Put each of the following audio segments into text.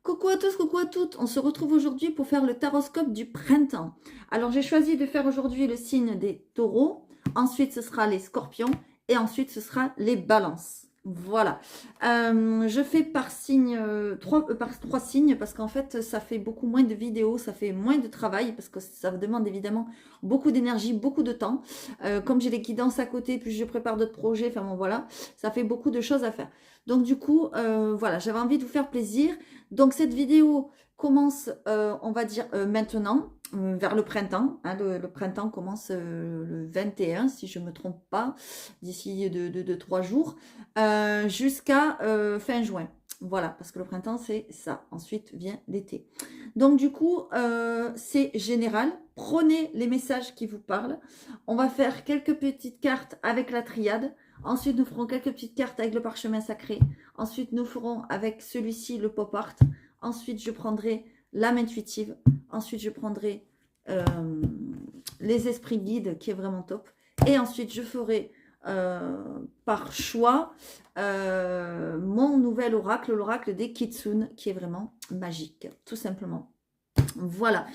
Coucou à tous, coucou à toutes. On se retrouve aujourd'hui pour faire le taroscope du printemps. Alors j'ai choisi de faire aujourd'hui le signe des taureaux. Ensuite ce sera les scorpions. Et ensuite ce sera les balances. Voilà. Je fais par signe, par trois signes parce qu'en fait ça fait beaucoup moins de vidéos, ça fait moins de travail parce que ça demande évidemment beaucoup d'énergie, beaucoup de temps. Comme j'ai les guidances à côté, puis je prépare d'autres projets, enfin bon voilà, ça fait beaucoup de choses à faire. Donc du coup, voilà, j'avais envie de vous faire plaisir. Donc cette vidéo commence, on va dire, maintenant, vers le printemps. Hein, le printemps commence le 21, si je ne me trompe pas, d'ici de 3 jours, jusqu'à fin juin. Voilà, parce que le printemps, c'est ça. Ensuite vient l'été. Donc du coup, c'est général. Prenez les messages qui vous parlent. On va faire quelques petites cartes avec la triade. Ensuite, nous ferons quelques petites cartes avec le parchemin sacré. Ensuite, nous ferons avec celui-ci le pop art. Ensuite, je prendrai l'âme intuitive. Ensuite, je prendrai les esprits guides, qui est vraiment top. Et ensuite, je ferai par choix mon nouvel oracle, l'oracle des Kitsune, qui est vraiment magique, tout simplement. Voilà.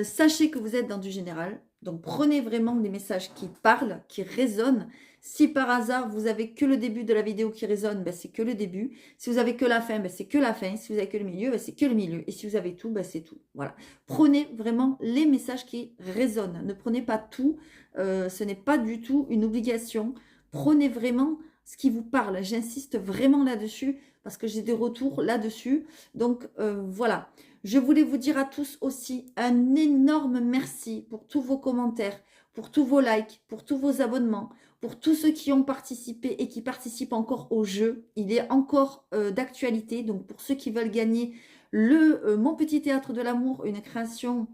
Sachez que vous êtes dans du général. Donc, prenez vraiment des messages qui parlent, qui résonnent. Si par hasard, vous avez que le début de la vidéo qui résonne, ben, c'est que le début. Si vous avez que la fin, ben, c'est que la fin. Si vous avez que le milieu, ben, c'est que le milieu. Et si vous avez tout, ben, c'est tout. Voilà. Prenez vraiment les messages qui résonnent. Ne prenez pas tout. Ce n'est pas du tout une obligation. Prenez vraiment ce qui vous parle. J'insiste vraiment là-dessus parce que j'ai des retours là-dessus. Donc, voilà. Je voulais vous dire à tous aussi un énorme merci pour tous vos commentaires, pour tous vos likes, pour tous vos abonnements, pour tous ceux qui ont participé et qui participent encore au jeu. Il est encore d'actualité, donc pour ceux qui veulent gagner Mon Petit Théâtre de l'amour, une création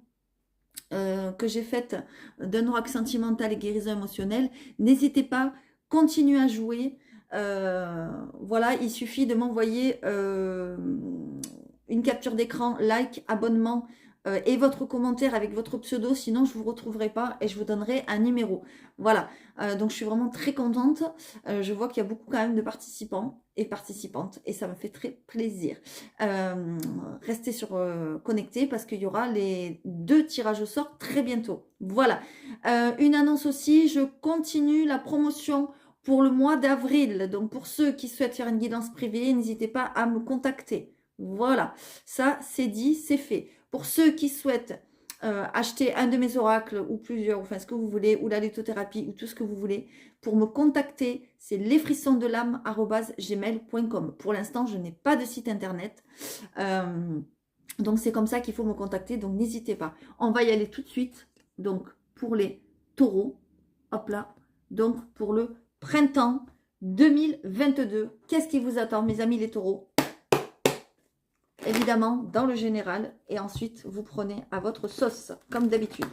que j'ai faite d'un oracle sentimental et guérison émotionnelle, n'hésitez pas, continuez à jouer. Voilà, il suffit de m'envoyer une capture d'écran, like, abonnement et votre commentaire avec votre pseudo, sinon je ne vous retrouverai pas et je vous donnerai un numéro. Voilà, donc je suis vraiment très contente. Je vois qu'il y a beaucoup quand même de participants et participantes et ça me fait très plaisir. Restez connectés parce qu'il y aura les 2 tirages au sort très bientôt. Voilà, une annonce aussi, je continue la promotion pour le mois d'avril. Donc pour ceux qui souhaitent faire une guidance privée, n'hésitez pas à me contacter. Voilà, ça c'est dit, c'est fait. Pour ceux qui souhaitent acheter un de mes oracles ou plusieurs, enfin ce que vous voulez, ou la lithothérapie ou tout ce que vous voulez, pour me contacter, c'est lesfrissonsdelame@gmail.com. Pour l'instant, je n'ai pas de site internet. Donc c'est comme ça qu'il faut me contacter, donc n'hésitez pas. On va y aller tout de suite. Donc pour les taureaux, hop là, donc pour le printemps 2022. Qu'est-ce qui vous attend, mes amis les taureaux? Évidemment, dans le général. Et ensuite, vous prenez à votre sauce, comme d'habitude.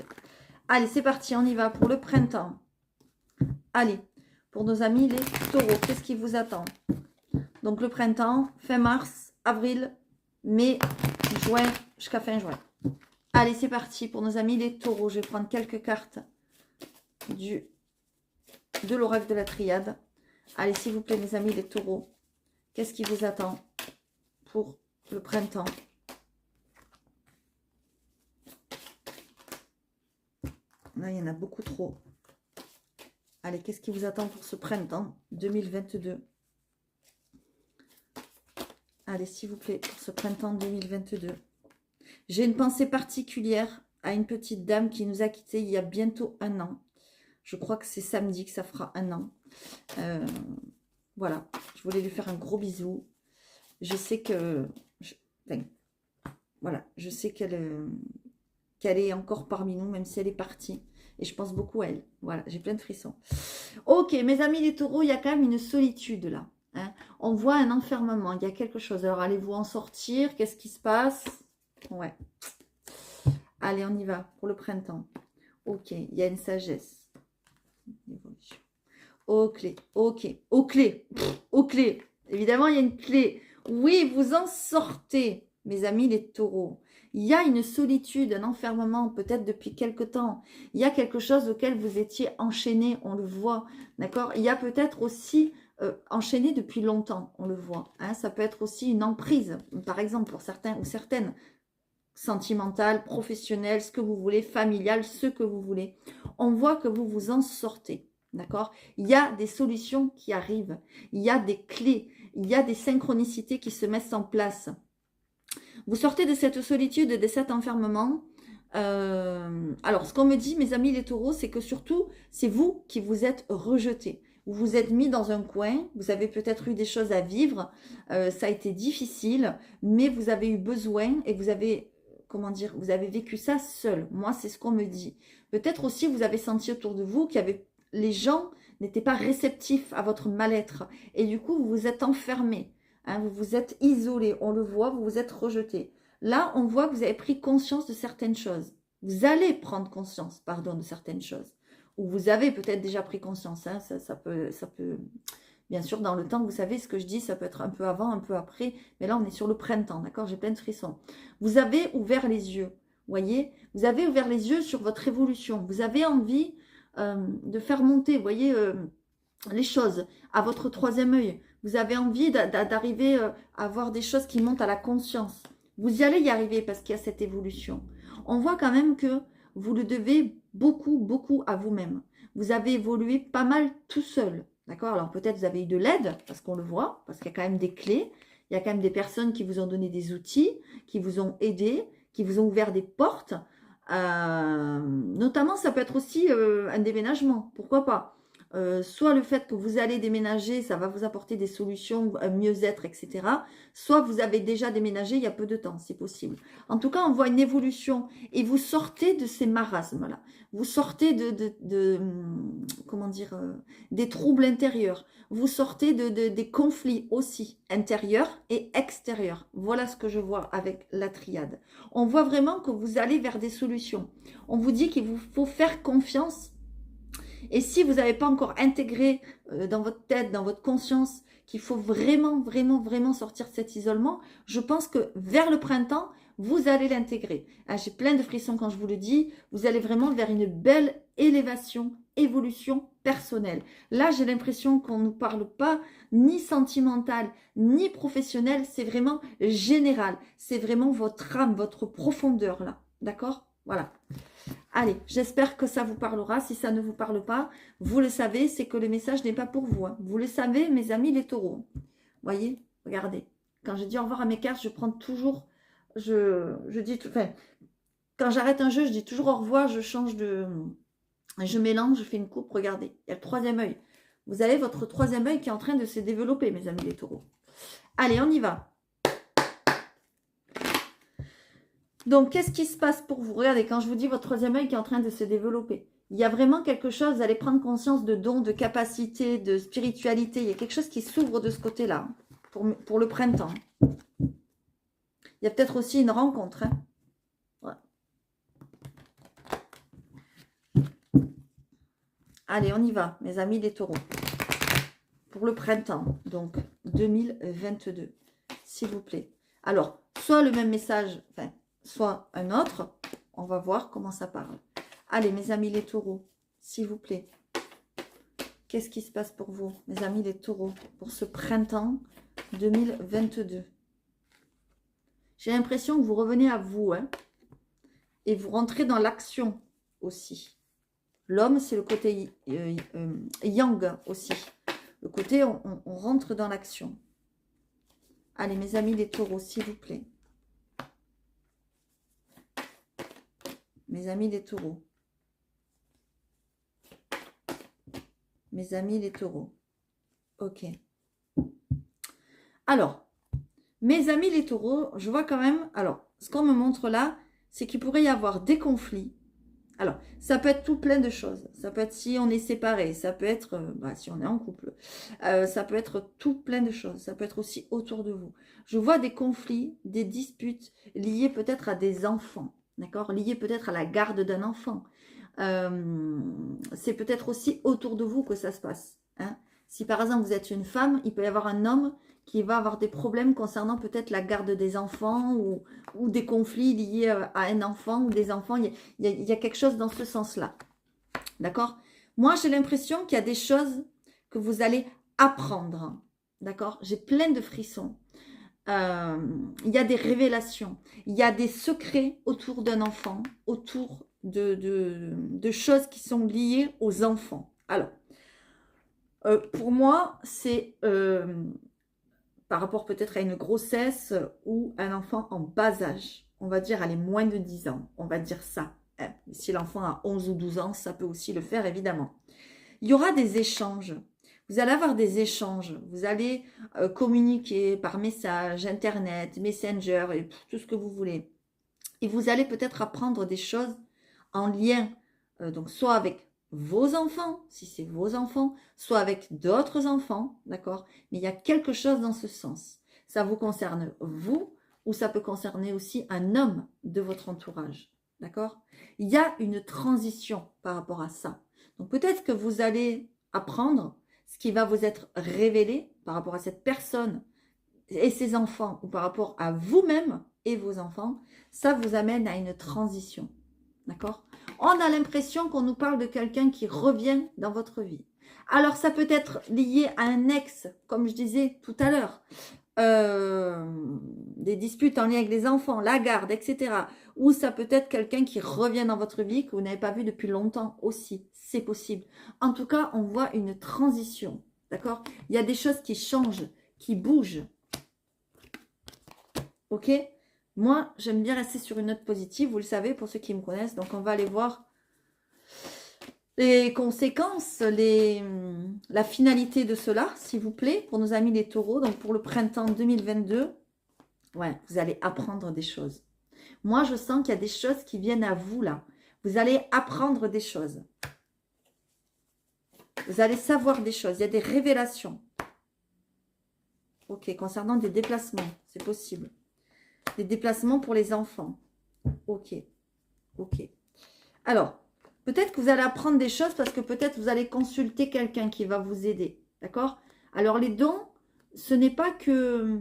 Allez, c'est parti, on y va pour le printemps. Allez, pour nos amis les taureaux, qu'est-ce qui vous attend? Donc le printemps, fin mars, avril, mai, juin, jusqu'à fin juin. Allez, c'est parti pour nos amis les taureaux. Je vais prendre quelques cartes de l'oracle de la triade. Allez, s'il vous plaît, mes amis les taureaux, qu'est-ce qui vous attend pour le printemps? Là, il y en a beaucoup trop. Allez, qu'est-ce qui vous attend pour ce printemps 2022? Allez, s'il vous plaît, pour ce printemps 2022. J'ai une pensée particulière à une petite dame qui nous a quittés il y a bientôt 1 an. Je crois que c'est samedi que ça fera 1 an. Voilà, je voulais lui faire un gros bisou. Je sais que... voilà, je sais qu'elle est encore parmi nous, même si elle est partie. Et je pense beaucoup à elle. Voilà, j'ai plein de frissons. Ok, mes amis les taureaux, il y a quand même une solitude là. Hein. On voit un enfermement, il y a quelque chose. Alors, allez-vous en sortir? Qu'est-ce qui se passe? Ouais. Allez, on y va pour le printemps. Ok, il y a une sagesse. Évolution. Aux clés, ok. Aux clés. Aux clés. Évidemment, il y a une clé. Oui, vous en sortez, mes amis les taureaux. Il y a une solitude, un enfermement, peut-être depuis quelque temps. Il y a quelque chose auquel vous étiez enchaîné, on le voit. D'accord? Il y a peut-être aussi enchaîné depuis longtemps, on le voit. Hein. Ça peut être aussi une emprise, par exemple, pour certains ou certaines, sentimentale, professionnelle, ce que vous voulez, familiale, ce que vous voulez. On voit que vous vous en sortez. D'accord? Il y a des solutions qui arrivent. Il y a des clés. Il y a des synchronicités qui se mettent en place. Vous sortez de cette solitude, de cet enfermement. Alors, ce qu'on me dit, mes amis les taureaux, c'est que surtout, c'est vous qui vous êtes rejetés. Vous vous êtes mis dans un coin, vous avez peut-être eu des choses à vivre, ça a été difficile, mais vous avez eu besoin et vous avez, comment dire, vous avez vécu ça seul. Moi, c'est ce qu'on me dit. Peut-être aussi, vous avez senti autour de vous qu'il y avait, les gens n'étaient pas réceptifs à votre mal-être. Et du coup, vous vous êtes enfermés. Hein, vous vous êtes isolé, on le voit, vous vous êtes rejeté. Là, on voit que vous avez pris conscience de certaines choses. Vous allez prendre conscience, pardon, de certaines choses. Ou vous avez peut-être déjà pris conscience. Hein, ça peut, bien sûr, dans le temps, vous savez ce que je dis, ça peut être un peu avant, un peu après. Mais là, on est sur le printemps, d'accord? J'ai plein de frissons. Vous avez ouvert les yeux, voyez? Vous avez ouvert les yeux sur votre évolution. Vous avez envie de faire monter, vous voyez, les choses à votre troisième œil. Vous avez envie d'arriver à avoir des choses qui montent à la conscience. Vous y allez y arriver parce qu'il y a cette évolution. On voit quand même que vous le devez beaucoup, beaucoup à vous-même. Vous avez évolué pas mal tout seul. D'accord? Alors peut-être vous avez eu de l'aide, parce qu'on le voit, parce qu'il y a quand même des clés. Il y a quand même des personnes qui vous ont donné des outils, qui vous ont aidé, qui vous ont ouvert des portes. Notamment, ça peut être aussi un déménagement. Pourquoi pas? Soit le fait que vous allez déménager, ça va vous apporter des solutions, un mieux-être, etc. Soit vous avez déjà déménagé il y a peu de temps, c'est possible. En tout cas, on voit une évolution et vous sortez de ces marasmes-là. Vous sortez comment dire, des troubles intérieurs. Vous sortez des conflits aussi, intérieurs et extérieurs. Voilà ce que je vois avec la triade. On voit vraiment que vous allez vers des solutions. On vous dit qu'il vous faut faire confiance. Et si vous n'avez pas encore intégré dans votre tête, dans votre conscience, qu'il faut vraiment, vraiment, vraiment sortir de cet isolement, je pense que vers le printemps, vous allez l'intégrer. Ah, j'ai plein de frissons quand je vous le dis. Vous allez vraiment vers une belle élévation, évolution personnelle. Là, j'ai l'impression qu'on ne nous parle pas ni sentimental, ni professionnel. C'est vraiment général. C'est vraiment votre âme, votre profondeur là. D'accord? Voilà. Allez, j'espère que ça vous parlera. Si ça ne vous parle pas, vous le savez, c'est que le message n'est pas pour vous. Hein. Vous le savez, mes amis les taureaux. Voyez, regardez. Quand je dis au revoir à mes cartes, je prends toujours... Je dis tout... Enfin, quand j'arrête un jeu, je dis toujours au revoir, je change de... Je mélange, je fais une coupe. Regardez, il y a le troisième œil. Vous avez votre troisième œil qui est en train de se développer, mes amis les taureaux. Allez, on y va. Donc, qu'est-ce qui se passe pour vous? Regardez, quand je vous dis votre troisième œil qui est en train de se développer, il y a vraiment quelque chose, vous allez prendre conscience de dons, de capacités, de spiritualité. Il y a quelque chose qui s'ouvre de ce côté-là, pour le printemps. Il y a peut-être aussi une rencontre. Hein. Ouais. Allez, on y va, mes amis les taureaux. Pour le printemps, donc 2022, s'il vous plaît. Alors, soit le même message, enfin, soit un autre. On va voir comment ça parle. Allez, mes amis les taureaux, s'il vous plaît. Qu'est-ce qui se passe pour vous, mes amis les taureaux, pour ce printemps 2022? J'ai l'impression que vous revenez à vous, hein, et vous rentrez dans l'action aussi. L'homme, c'est le côté yang aussi. Le côté, on rentre dans l'action. Allez, mes amis les taureaux, s'il vous plaît. Mes amis les taureaux. Mes amis les taureaux. Ok. Alors, mes amis les taureaux, je vois quand même... Alors, ce qu'on me montre là, c'est qu'il pourrait y avoir des conflits. Alors, ça peut être tout plein de choses. Ça peut être si on est séparés. Ça peut être si on est en couple. Ça peut être tout plein de choses. Ça peut être aussi autour de vous. Je vois des conflits, des disputes liées peut-être à des enfants. D'accord? Liées peut-être à la garde d'un enfant. C'est peut-être aussi autour de vous que ça se passe. Hein? Si par exemple vous êtes une femme, il peut y avoir un homme qui va avoir des problèmes concernant peut-être la garde des enfants ou des conflits liés à un enfant ou des enfants. Il y a quelque chose dans ce sens-là. D'accord? Moi, j'ai l'impression qu'il y a des choses que vous allez apprendre. D'accord? J'ai plein de frissons. Il y a des révélations. Il y a des secrets autour d'un enfant, autour de choses qui sont liées aux enfants. Alors, pour moi, c'est par rapport peut-être à une grossesse ou un enfant en bas âge. On va dire, allez, moins de 10 ans. On va dire ça. Hein. Si l'enfant a 11 ou 12 ans, ça peut aussi le faire, évidemment. Il y aura des échanges. Vous allez avoir des échanges. Vous allez communiquer par message, Internet, Messenger et tout ce que vous voulez. Et vous allez peut-être apprendre des choses en lien, donc soit avec vos enfants, si c'est vos enfants, soit avec d'autres enfants, d'accord? Mais il y a quelque chose dans ce sens. Ça vous concerne vous, ou ça peut concerner aussi un homme de votre entourage, d'accord? Il y a une transition par rapport à ça. Donc peut-être que vous allez apprendre ce qui va vous être révélé par rapport à cette personne et ses enfants, ou par rapport à vous-même et vos enfants. Ça vous amène à une transition, d'accord? On a l'impression qu'on nous parle de quelqu'un qui revient dans votre vie. Alors, ça peut être lié à un ex, comme je disais tout à l'heure. Des disputes en lien avec les enfants, la garde, etc. Ou ça peut être quelqu'un qui revient dans votre vie que vous n'avez pas vu depuis longtemps aussi. C'est possible. En tout cas, on voit une transition, d'accord? Il y a des choses qui changent, qui bougent. Ok? Moi, j'aime bien rester sur une note positive, vous le savez, pour ceux qui me connaissent. Donc, on va aller voir les conséquences, la finalité de cela, s'il vous plaît, pour nos amis les taureaux. Donc, pour le printemps 2022, ouais, vous allez apprendre des choses. Moi, je sens qu'il y a des choses qui viennent à vous, là. Vous allez apprendre des choses. Vous allez savoir des choses. Il y a des révélations. Ok, concernant des déplacements, c'est possible. Des déplacements pour les enfants. Ok. Ok. Alors, peut-être que vous allez apprendre des choses parce que peut-être vous allez consulter quelqu'un qui va vous aider. D'accord? Alors, les dons, ce n'est pas que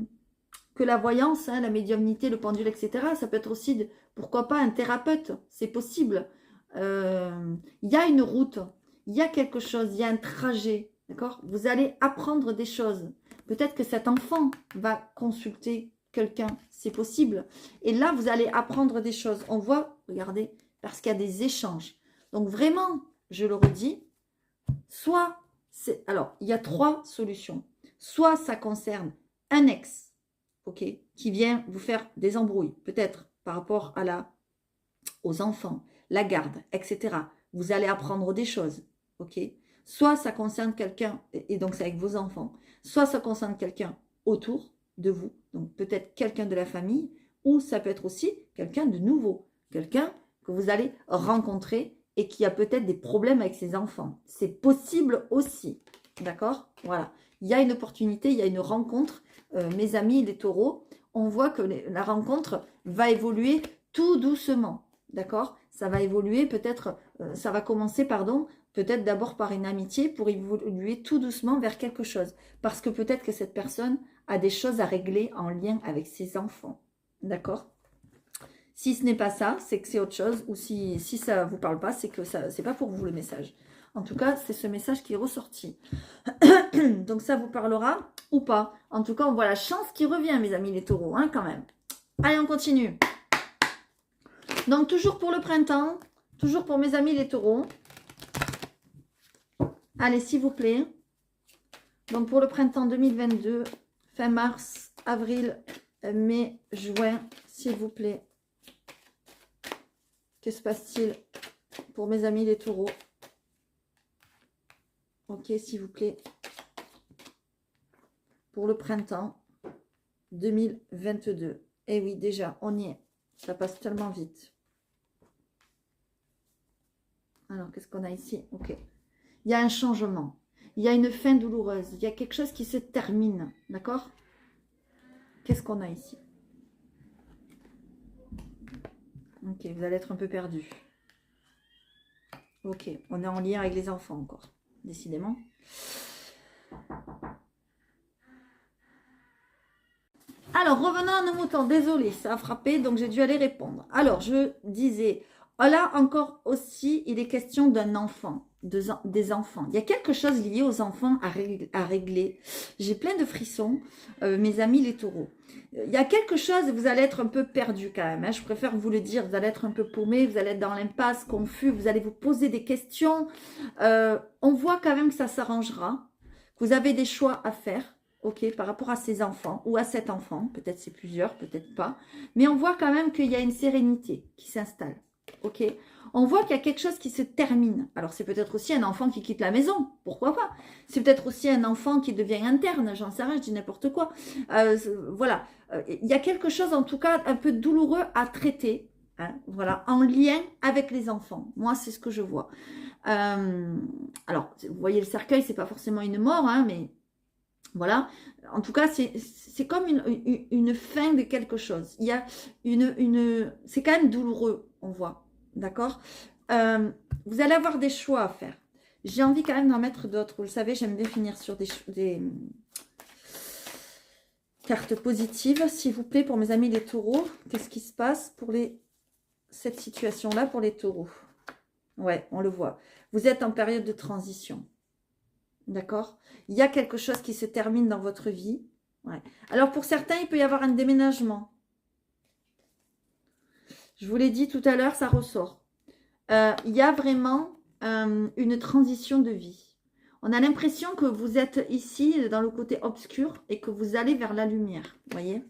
la voyance, hein, la médiumnité, le pendule, etc. Ça peut être aussi, pourquoi pas, un thérapeute. C'est possible. Il y a une route. Il y a quelque chose. Il y a un trajet. D'accord? Vous allez apprendre des choses. Peut-être que cet enfant va consulter quelqu'un, c'est possible. Et là, vous allez apprendre des choses. On voit, regardez, parce qu'il y a des échanges. Donc vraiment, je le redis, soit, alors, il y a 3 solutions. Soit ça concerne un ex, ok, qui vient vous faire des embrouilles, peut-être par rapport aux enfants, la garde, etc. Vous allez apprendre des choses, ok. Soit ça concerne quelqu'un, et donc c'est avec vos enfants, soit ça concerne quelqu'un autour de vous, donc peut-être quelqu'un de la famille, ou ça peut être aussi quelqu'un de nouveau, quelqu'un que vous allez rencontrer et qui a peut-être des problèmes avec ses enfants. C'est possible aussi, d'accord? Voilà, il y a une opportunité, il y a une rencontre, mes amis les taureaux, on voit que la rencontre va évoluer tout doucement, d'accord? Ça va évoluer peut-être, ça va commencer, pardon, peut-être d'abord par une amitié pour évoluer tout doucement vers quelque chose. Parce que peut-être que cette personne a des choses à régler en lien avec ses enfants. D'accord? Si ce n'est pas ça, c'est que c'est autre chose. Ou si ça ne vous parle pas, c'est que ce n'est pas pour vous le message. En tout cas, c'est ce message qui est ressorti. Donc ça vous parlera ou pas. En tout cas, on voit la chance qui revient, mes amis les taureaux, hein, quand même. Allez, on continue. Donc toujours pour le printemps, toujours pour mes amis les taureaux. Allez, s'il vous plaît. Donc, pour le printemps 2022, fin mars, avril, mai, juin, s'il vous plaît. Que se passe-t-il pour mes amis les taureaux? Ok, s'il vous plaît. Pour le printemps 2022. Eh oui, déjà, on y est. Ça passe tellement vite. Alors, qu'est-ce qu'on a ici? Ok. Il y a un changement, il y a une fin douloureuse, il y a quelque chose qui se termine, d'accord? Qu'est-ce qu'on a ici? Ok, vous allez être un peu perdu. Ok, on est en lien avec les enfants encore, décidément. Alors, revenons à nos moutons, désolé, ça a frappé, donc j'ai dû aller répondre. Alors, je disais, là encore aussi, il est question d'un enfant. des enfants. Il y a quelque chose lié aux enfants à régler. J'ai plein de frissons, mes amis les taureaux. Il y a quelque chose, vous allez être un peu perdu quand même, hein, je préfère vous le dire, vous allez être un peu paumé, vous allez être dans l'impasse, confus, vous allez vous poser des questions. On voit quand même que ça s'arrangera, vous avez des choix à faire, ok, par rapport à ces enfants ou à cet enfant, peut-être c'est plusieurs, peut-être pas, mais on voit quand même qu'il y a une sérénité qui s'installe, ok. On voit qu'il y a quelque chose qui se termine. Alors, c'est peut-être aussi un enfant qui quitte la maison. Pourquoi pas? C'est peut-être aussi un enfant qui devient interne. J'en sais rien, je dis n'importe quoi. Voilà. Il y a quelque chose, en tout cas, un peu douloureux à traiter. Hein, voilà, en lien avec les enfants. Moi, c'est ce que je vois. Alors, vous voyez, le cercueil, c'est pas forcément une mort, hein, mais voilà. En tout cas, c'est comme une fin de quelque chose. Il y a c'est quand même douloureux, on voit. D'accord. Vous allez avoir des choix à faire. J'ai envie quand même d'en mettre d'autres. Vous le savez, j'aime bien finir sur des cartes positives. S'il vous plaît, pour mes amis les taureaux, qu'est-ce qui se passe pour cette situation-là pour les taureaux? Ouais, on le voit. Vous êtes en période de transition. D'accord. Il y a quelque chose qui se termine dans votre vie. Ouais. Alors, pour certains, il peut y avoir un déménagement. Je vous l'ai dit tout à l'heure, ça ressort. Il y a vraiment une transition de vie. On a l'impression que vous êtes ici dans le côté obscur et que vous allez vers la lumière. Vous voyez?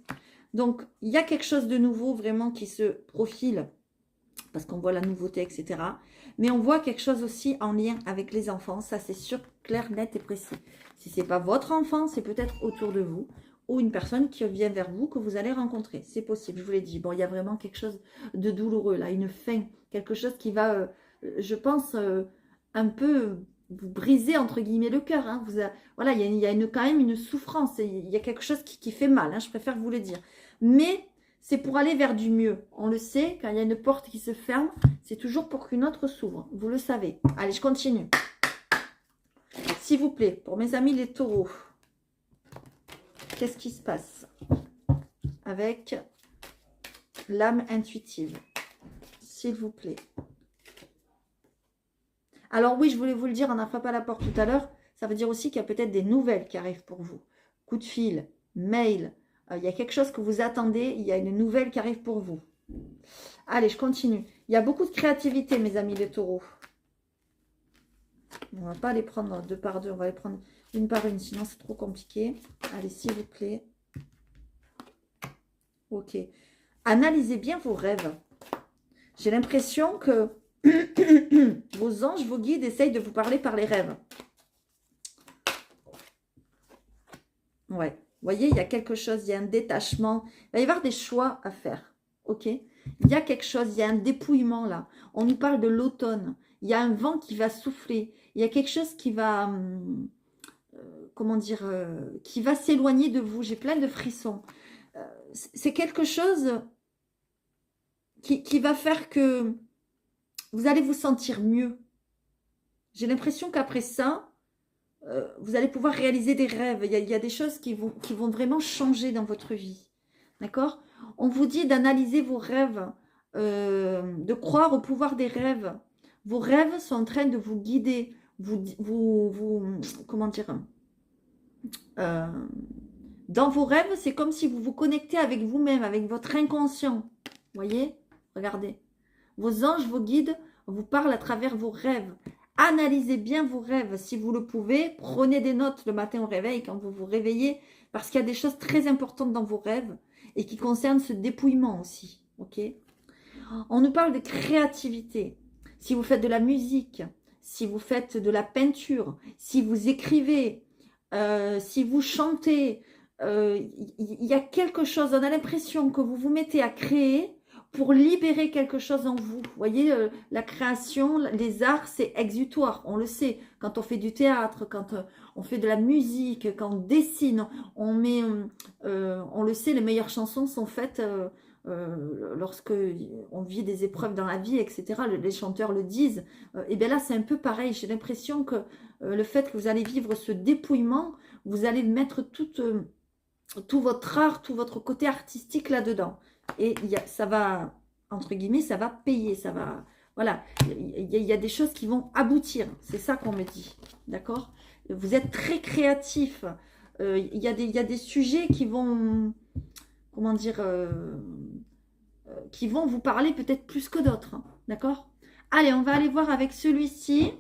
Donc, il y a quelque chose de nouveau vraiment qui se profile parce qu'on voit la nouveauté, etc. Mais on voit quelque chose aussi en lien avec les enfants. Ça, c'est sûr, clair, net et précis. Si ce n'est pas votre enfant, c'est peut-être autour de vous ou une personne qui vient vers vous que vous allez rencontrer. C'est possible, je vous l'ai dit. Bon, il y a vraiment quelque chose de douloureux là, une fin, quelque chose qui va, je pense, un peu vous briser, entre guillemets, le cœur. Hein. Voilà, il y a quand même une souffrance, il y a quelque chose qui fait mal, hein, je préfère vous le dire. Mais c'est pour aller vers du mieux. On le sait, quand il y a une porte qui se ferme, c'est toujours pour qu'une autre s'ouvre. Vous le savez. Allez, je continue. S'il vous plaît, pour mes amis les taureaux, qu'est-ce qui se passe avec l'âme intuitive? S'il vous plaît. Alors oui, je voulais vous le dire, on n'a frappé à la porte tout à l'heure. Ça veut dire aussi qu'il y a peut-être des nouvelles qui arrivent pour vous. Coup de fil, mail. Il y a quelque chose que vous attendez. Il y a une nouvelle qui arrive pour vous. Allez, je continue. Il y a beaucoup de créativité, mes amis les taureaux. On ne va pas les prendre deux par deux. On va les prendre une par une, sinon c'est trop compliqué. Allez, s'il vous plaît. Ok. Analysez bien vos rêves. J'ai l'impression que vos anges, vos guides essayent de vous parler par les rêves. Ouais. Vous voyez, il y a quelque chose, il y a un détachement. Il va y avoir des choix à faire. Ok. Il y a quelque chose, il y a un dépouillement là. On nous parle de l'automne. Il y a un vent qui va souffler. Il y a quelque chose qui va, comment dire, qui va s'éloigner de vous. J'ai plein de frissons. C'est quelque chose qui va faire que vous allez vous sentir mieux. J'ai l'impression qu'après ça, vous allez pouvoir réaliser des rêves. Il y a des choses qui vont vraiment changer dans votre vie. D'accord? On vous dit d'analyser vos rêves, de croire au pouvoir des rêves. Vos rêves sont en train de vous guider. Comment dire? Dans vos rêves, c'est comme si vous vous connectez avec vous-même, avec votre inconscient. Vous voyez? Regardez. Vos anges, vos guides vous parlent à travers vos rêves. Analysez bien vos rêves si vous le pouvez. Prenez des notes le matin au réveil quand vous vous réveillez parce qu'il y a des choses très importantes dans vos rêves et qui concernent ce dépouillement aussi. Ok? On nous parle de créativité. Si vous faites de la musique, si vous faites de la peinture, si vous écrivez, si vous chantez, il y a quelque chose, on a l'impression que vous vous mettez à créer pour libérer quelque chose en vous. Vous voyez, la création, les arts, c'est exutoire, on le sait. Quand on fait du théâtre, quand on fait de la musique, quand on dessine, on le sait, les meilleures chansons sont faites lorsque on vit des épreuves dans la vie, etc. Les chanteurs le disent. Et bien là, c'est un peu pareil. J'ai l'impression que le fait que vous allez vivre ce dépouillement, vous allez mettre tout votre art, tout votre côté artistique là-dedans. Et ça va, entre guillemets, ça va payer, ça va Voilà, il y a des choses qui vont aboutir. C'est ça qu'on me dit. D'accord? Vous êtes très créatif. Il y a des sujets qui vont, comment dire, qui vont vous parler peut-être plus que d'autres. Hein, d'accord? Allez, on va aller voir avec celui-ci.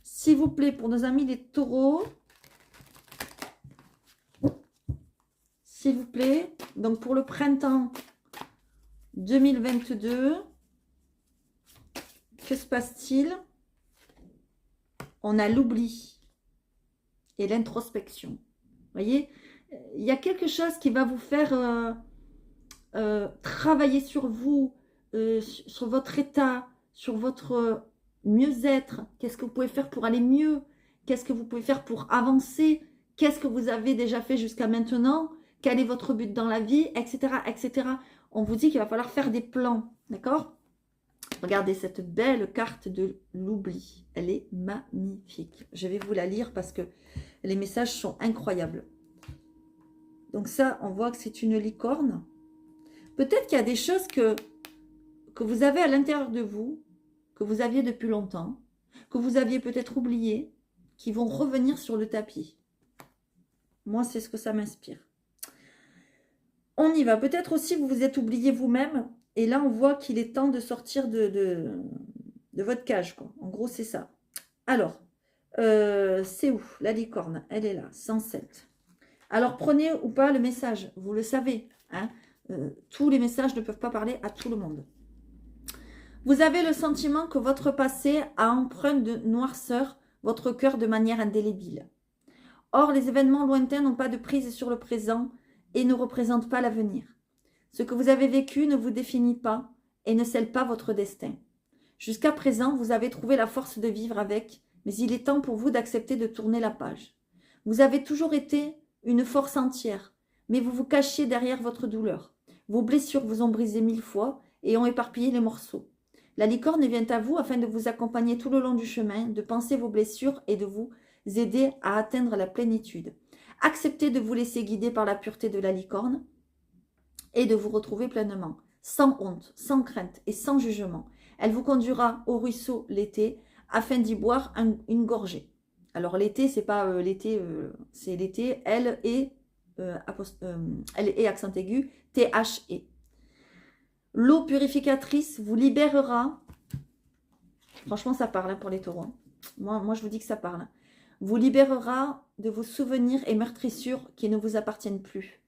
S'il vous plaît, pour nos amis les taureaux. S'il vous plaît. Donc, pour le printemps 2022, que se passe-t-il? On a l'oubli et l'introspection. Vous voyez, il y a quelque chose qui va vous faire travailler sur vous, sur votre état, sur votre mieux-être. Qu'est-ce que vous pouvez faire pour aller mieux? Qu'est-ce que vous pouvez faire pour avancer? Qu'est-ce que vous avez déjà fait jusqu'à maintenant? Quel est votre but dans la vie? Etc. etc. On vous dit qu'il va falloir faire des plans. D'accord? Regardez cette belle carte de l'oubli. Elle est magnifique. Je vais vous la lire parce que les messages sont incroyables. Donc ça, on voit que c'est une licorne. Peut-être qu'il y a des choses que vous avez à l'intérieur de vous, que vous aviez depuis longtemps, que vous aviez peut-être oublié, qui vont revenir sur le tapis. Moi, c'est ce que ça m'inspire. On y va. Peut-être aussi vous vous êtes oublié vous-même. Et là, on voit qu'il est temps de sortir de votre cage, quoi. En gros, c'est ça. Alors, c'est où? La licorne, elle est là, 107. Alors, prenez ou pas le message. Vous le savez. Hein, tous les messages ne peuvent pas parler à tout le monde. Vous avez le sentiment que votre passé a empreint de noirceur votre cœur de manière indélébile. Or, les événements lointains n'ont pas de prise sur le présent et ne représentent pas l'avenir. Ce que vous avez vécu ne vous définit pas et ne scelle pas votre destin. Jusqu'à présent, vous avez trouvé la force de vivre avec, mais il est temps pour vous d'accepter de tourner la page. Vous avez toujours été une force entière, mais vous vous cachiez derrière votre douleur. Vos blessures vous ont brisé 1000 fois et ont éparpillé les morceaux. La licorne vient à vous afin de vous accompagner tout le long du chemin, de penser vos blessures et de vous aider à atteindre la plénitude. Acceptez de vous laisser guider par la pureté de la licorne et de vous retrouver pleinement, sans honte, sans crainte et sans jugement. Elle vous conduira au ruisseau l'été afin d'y boire une gorgée. Alors l'été, c'est pas l'été, c'est l'été, elle est accent aigu, T-H-E. L'eau purificatrice vous libérera. Franchement, ça parle hein, pour les taureaux. Moi, je vous dis que ça parle. Vous libérera de vos souvenirs et meurtrissures qui ne vous appartiennent plus.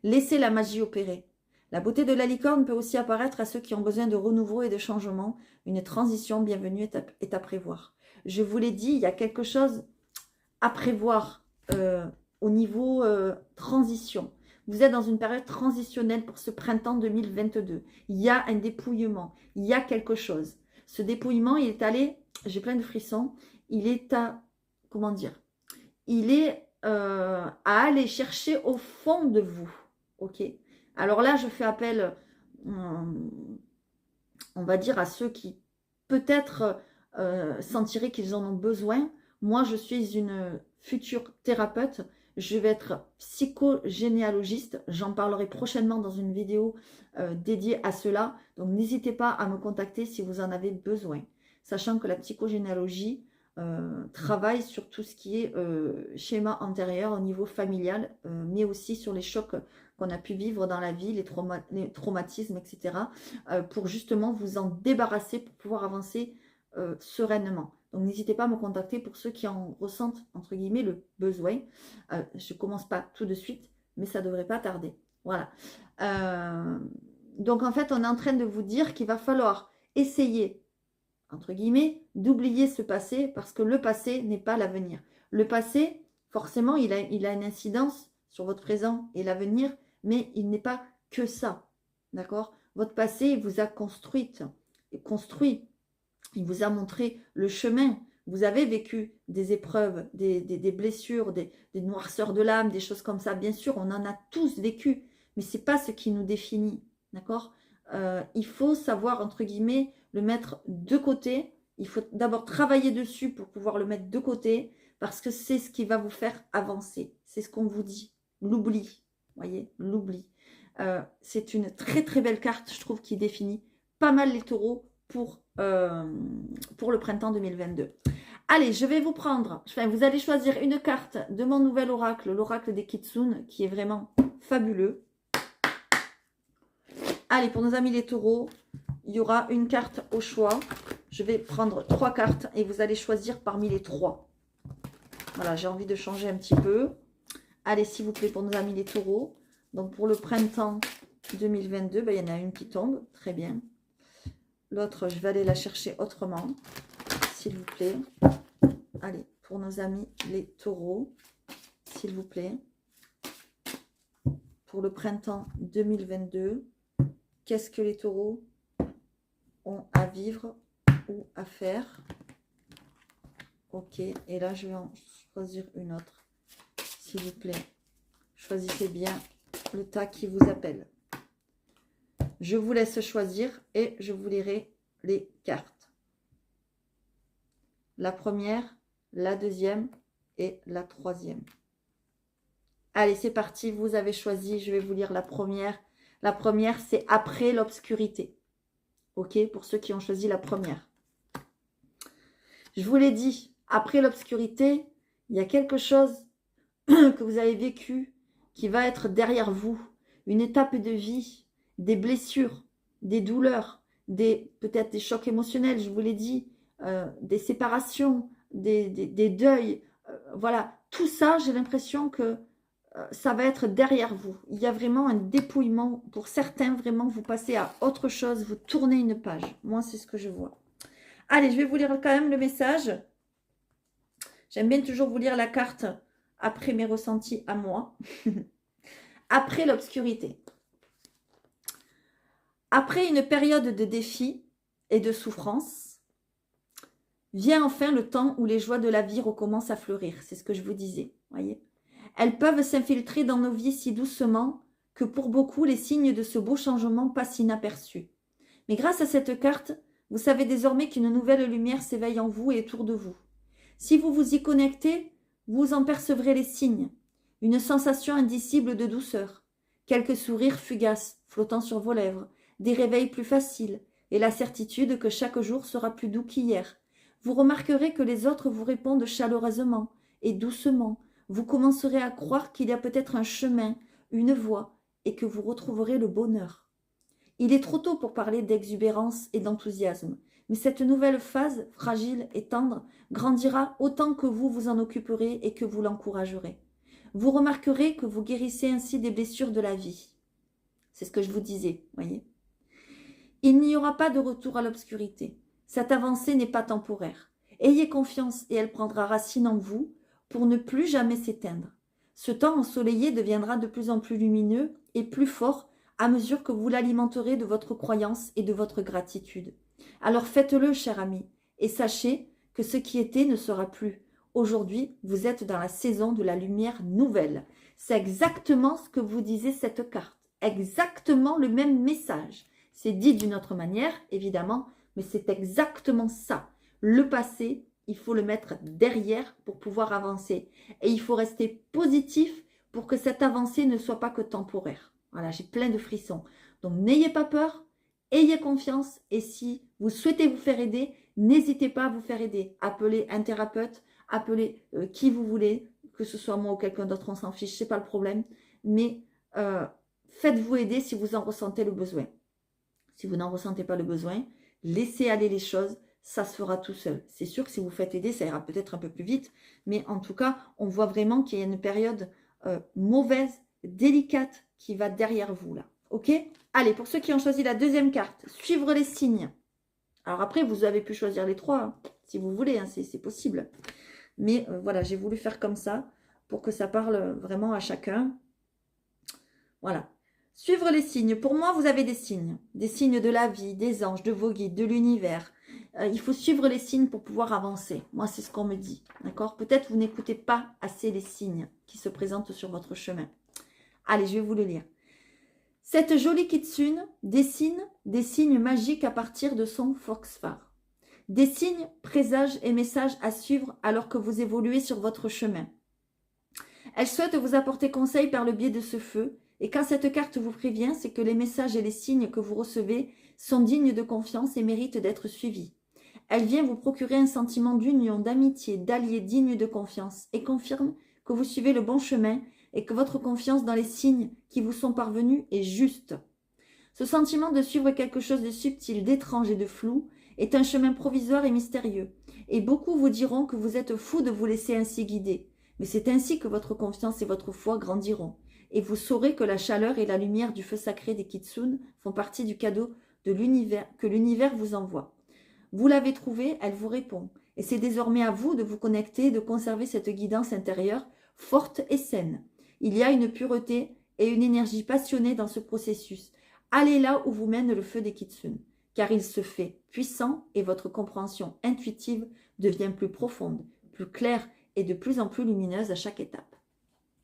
Laissez la magie opérer. La beauté de la licorne peut aussi apparaître à ceux qui ont besoin de renouveau et de changement. Une transition bienvenue est à prévoir. Je vous l'ai dit, il y a quelque chose à prévoir au niveau transition. Vous êtes dans une période transitionnelle pour ce printemps 2022. Il y a un dépouillement, il y a quelque chose. Ce dépouillement, il est allé, j'ai plein de frissons, il est à, comment dire, il est à aller chercher au fond de vous. Ok. Alors là, je fais appel, on va dire, à ceux qui peut-être sentiraient qu'ils en ont besoin. Moi, je suis une future thérapeute. Je vais être psychogénéalogiste. J'en parlerai prochainement dans une vidéo dédiée à cela. Donc, n'hésitez pas à me contacter si vous en avez besoin. Sachant que la psychogénéalogie travaille sur tout ce qui est schéma antérieur au niveau familial, mais aussi sur les chocs qu'on a pu vivre dans la vie, les traumatismes, etc. Pour justement vous en débarrasser, pour pouvoir avancer sereinement. Donc n'hésitez pas à me contacter pour ceux qui en ressentent, entre guillemets, le besoin. Je ne commence pas tout de suite, mais ça ne devrait pas tarder. Voilà. Donc en fait, on est en train de vous dire qu'il va falloir essayer, entre guillemets, d'oublier ce passé parce que le passé n'est pas l'avenir. Le passé, forcément, il a une incidence sur votre présent et l'avenir, mais il n'est pas que ça. D'accord? Votre passé, il vous a construit. Il vous a montré le chemin. Vous avez vécu des épreuves, des blessures, des noirceurs de l'âme, des choses comme ça. Bien sûr, on en a tous vécu, mais ce n'est pas ce qui nous définit. D'accord? Il faut savoir, entre guillemets, le mettre de côté. Il faut d'abord travailler dessus pour pouvoir le mettre de côté, parce que c'est ce qui va vous faire avancer. C'est ce qu'on vous dit. L'oubli. Voyez, l'oubli. C'est une très très belle carte, je trouve, qui définit pas mal les taureaux pour le printemps 2022. Allez, je vais vous prendre, enfin, vous allez choisir une carte de mon nouvel oracle, l'oracle des Kitsune, qui est vraiment fabuleux. Allez, pour nos amis les taureaux, il y aura une carte au choix. Je vais prendre 3 cartes et vous allez choisir parmi les 3. Voilà, j'ai envie de changer un petit peu. Allez, s'il vous plaît, pour nos amis les taureaux. Donc, pour le printemps 2022, ben, il y en a une qui tombe. Très bien. L'autre, je vais aller la chercher autrement, s'il vous plaît. Allez, pour nos amis les taureaux, s'il vous plaît. Pour le printemps 2022, qu'est-ce que les taureaux ont à vivre ou à faire? Ok, et là, je vais en choisir une autre. S'il vous plaît, choisissez bien le tas qui vous appelle. Je vous laisse choisir et je vous lirai les cartes. La première, la deuxième et la troisième. Allez, c'est parti, vous avez choisi, je vais vous lire la première. La première, c'est après l'obscurité. Ok, pour ceux qui ont choisi la première. Je vous l'ai dit, après l'obscurité, il y a quelque chose que vous avez vécu qui va être derrière vous. Une étape de vie, des blessures, des douleurs, peut-être des chocs émotionnels, je vous l'ai dit, des séparations, des deuils. Voilà, tout ça, j'ai l'impression que ça va être derrière vous. Il y a vraiment un dépouillement. Pour certains, vraiment, vous passez à autre chose, vous tournez une page. Moi, c'est ce que je vois. Allez, je vais vous lire quand même le message. J'aime bien toujours vous lire la carte après mes ressentis à moi. Après l'obscurité. Après une période de défis et de souffrance, vient enfin le temps où les joies de la vie recommencent à fleurir. C'est ce que je vous disais, voyez. Elles peuvent s'infiltrer dans nos vies si doucement que pour beaucoup, les signes de ce beau changement passent inaperçus. Mais grâce à cette carte, vous savez désormais qu'une nouvelle lumière s'éveille en vous et autour de vous. Si vous vous y connectez, vous en percevrez les signes. Une sensation indicible de douceur, quelques sourires fugaces flottant sur vos lèvres, des réveils plus faciles et la certitude que chaque jour sera plus doux qu'hier. Vous remarquerez que les autres vous répondent chaleureusement et doucement. Vous commencerez à croire qu'il y a peut-être un chemin, une voie, et que vous retrouverez le bonheur. Il est trop tôt pour parler d'exubérance et d'enthousiasme, mais cette nouvelle phase, fragile et tendre, grandira autant que vous vous en occuperez et que vous l'encouragerez. Vous remarquerez que vous guérissez ainsi des blessures de la vie. C'est ce que je vous disais, voyez. Il n'y aura pas de retour à l'obscurité. Cette avancée n'est pas temporaire. Ayez confiance et elle prendra racine en vous pour ne plus jamais s'éteindre. Ce temps ensoleillé deviendra de plus en plus lumineux et plus fort à mesure que vous l'alimenterez de votre croyance et de votre gratitude. Alors faites-le, cher ami, et sachez que ce qui était ne sera plus. Aujourd'hui, vous êtes dans la saison de la lumière nouvelle. C'est exactement ce que vous disait cette carte. Exactement le même message. C'est dit d'une autre manière, évidemment, mais c'est exactement ça. Le passé, il faut le mettre derrière pour pouvoir avancer. Et il faut rester positif pour que cette avancée ne soit pas que temporaire. Voilà, j'ai plein de frissons. Donc, n'ayez pas peur, ayez confiance. Et si vous souhaitez vous faire aider, n'hésitez pas à vous faire aider. Appelez un thérapeute, appelez qui vous voulez, que ce soit moi ou quelqu'un d'autre, on s'en fiche, c'est pas le problème. Mais faites-vous aider si vous en ressentez le besoin. Si vous n'en ressentez pas le besoin, laissez aller les choses, ça se fera tout seul. C'est sûr que si vous faites aider, ça ira peut-être un peu plus vite, mais en tout cas, on voit vraiment qu'il y a une période mauvaise, délicate, qui va derrière vous là. Ok? Allez, pour ceux qui ont choisi la deuxième carte, suivre les signes. Alors après, vous avez pu choisir les trois, hein, si vous voulez, hein, c'est possible. Mais voilà, j'ai voulu faire comme ça, pour que ça parle vraiment à chacun. Voilà. Suivre les signes. Pour moi, vous avez des signes de la vie, des anges, de vos guides, de l'univers. Il faut suivre les signes pour pouvoir avancer. Moi, c'est ce qu'on me dit. D'accord? Peut-être vous n'écoutez pas assez les signes qui se présentent sur votre chemin. Allez, je vais vous le lire. Cette jolie kitsune dessine des signes magiques à partir de son foxphare. Des signes, présages et messages à suivre alors que vous évoluez sur votre chemin. Elle souhaite vous apporter conseil par le biais de ce feu, Et quand cette carte vous prévient, c'est que les messages et les signes que vous recevez sont dignes de confiance et méritent d'être suivis. Elle vient vous procurer un sentiment d'union, d'amitié, d'allié digne de confiance et confirme que vous suivez le bon chemin et que votre confiance dans les signes qui vous sont parvenus est juste. Ce sentiment de suivre quelque chose de subtil, d'étrange et de flou est un chemin provisoire et mystérieux. Et beaucoup vous diront que vous êtes fou de vous laisser ainsi guider. Mais c'est ainsi que votre confiance et votre foi grandiront. Et vous saurez que la chaleur et la lumière du feu sacré des Kitsune font partie du cadeau de l'univers que l'univers vous envoie. Vous l'avez trouvée, elle vous répond. Et c'est désormais à vous de vous connecter et de conserver cette guidance intérieure forte et saine. Il y a une pureté et une énergie passionnée dans ce processus. Allez là où vous mène le feu des Kitsune, car il se fait puissant et votre compréhension intuitive devient plus profonde, plus claire et de plus en plus lumineuse à chaque étape.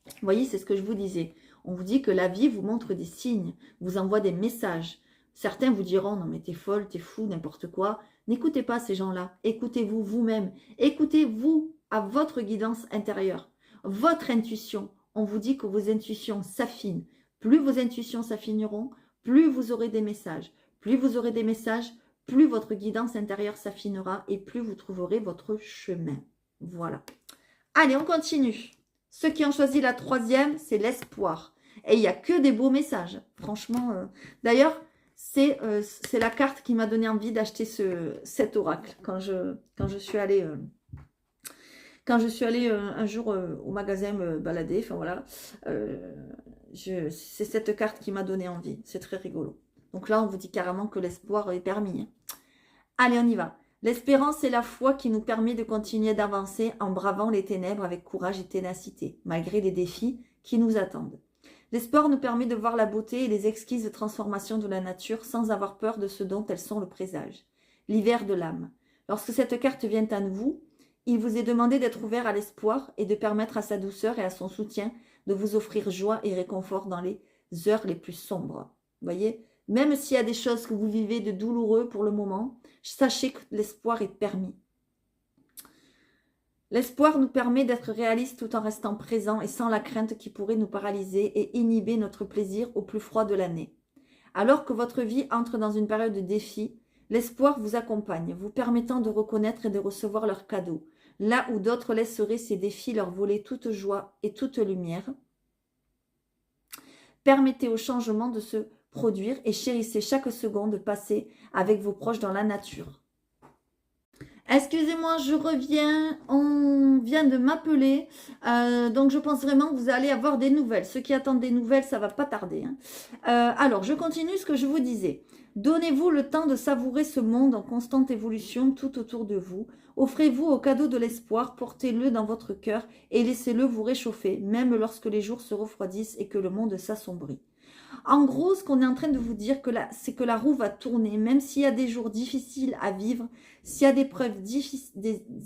Vous voyez, c'est ce que je vous disais. On vous dit que la vie vous montre des signes, vous envoie des messages. Certains vous diront, non mais t'es folle, t'es fou, n'importe quoi. N'écoutez pas ces gens-là. Écoutez-vous vous-même. Écoutez-vous à votre guidance intérieure, votre intuition. On vous dit que vos intuitions s'affinent. Plus vos intuitions s'affineront, plus vous aurez des messages. Plus vous aurez des messages, plus votre guidance intérieure s'affinera et plus vous trouverez votre chemin. Voilà. Allez, on continue. Ceux qui ont choisi la troisième, c'est l'espoir. Et il n'y a que des beaux messages. Franchement, d'ailleurs, c'est la carte qui m'a donné envie d'acheter cet oracle. Quand je suis allée, un jour au magasin me balader, enfin voilà, c'est cette carte qui m'a donné envie. C'est très rigolo. Donc là, on vous dit carrément que l'espoir est permis. Allez, on y va. L'espérance est la foi qui nous permet de continuer d'avancer en bravant les ténèbres avec courage et ténacité, malgré les défis qui nous attendent. L'espoir nous permet de voir la beauté et les exquises transformations de la nature sans avoir peur de ce dont elles sont le présage. L'hiver de l'âme. Lorsque cette carte vient à vous, il vous est demandé d'être ouvert à l'espoir et de permettre à sa douceur et à son soutien de vous offrir joie et réconfort dans les heures les plus sombres. Vous voyez ? Même s'il y a des choses que vous vivez de douloureux pour le moment, sachez que l'espoir est permis. L'espoir nous permet d'être réalistes tout en restant présents et sans la crainte qui pourrait nous paralyser et inhiber notre plaisir au plus froid de l'année. Alors que votre vie entre dans une période de défi, l'espoir vous accompagne, vous permettant de reconnaître et de recevoir leurs cadeaux, là où d'autres laisseraient ces défis leur voler toute joie et toute lumière. Permettez au changement de se produire et chérissez chaque seconde passée avec vos proches dans la nature. Excusez-moi, je reviens, on vient de m'appeler, donc je pense vraiment que vous allez avoir des nouvelles. Ceux qui attendent des nouvelles, ça va pas tarder. Alors, je continue ce que je vous disais. Donnez-vous le temps de savourer ce monde en constante évolution tout autour de vous. Offrez-vous au cadeau de l'espoir, portez-le dans votre cœur et laissez-le vous réchauffer, même lorsque les jours se refroidissent et que le monde s'assombrit. En gros, ce qu'on est en train de vous dire, c'est que la roue va tourner, même s'il y a des jours difficiles à vivre, s'il y a des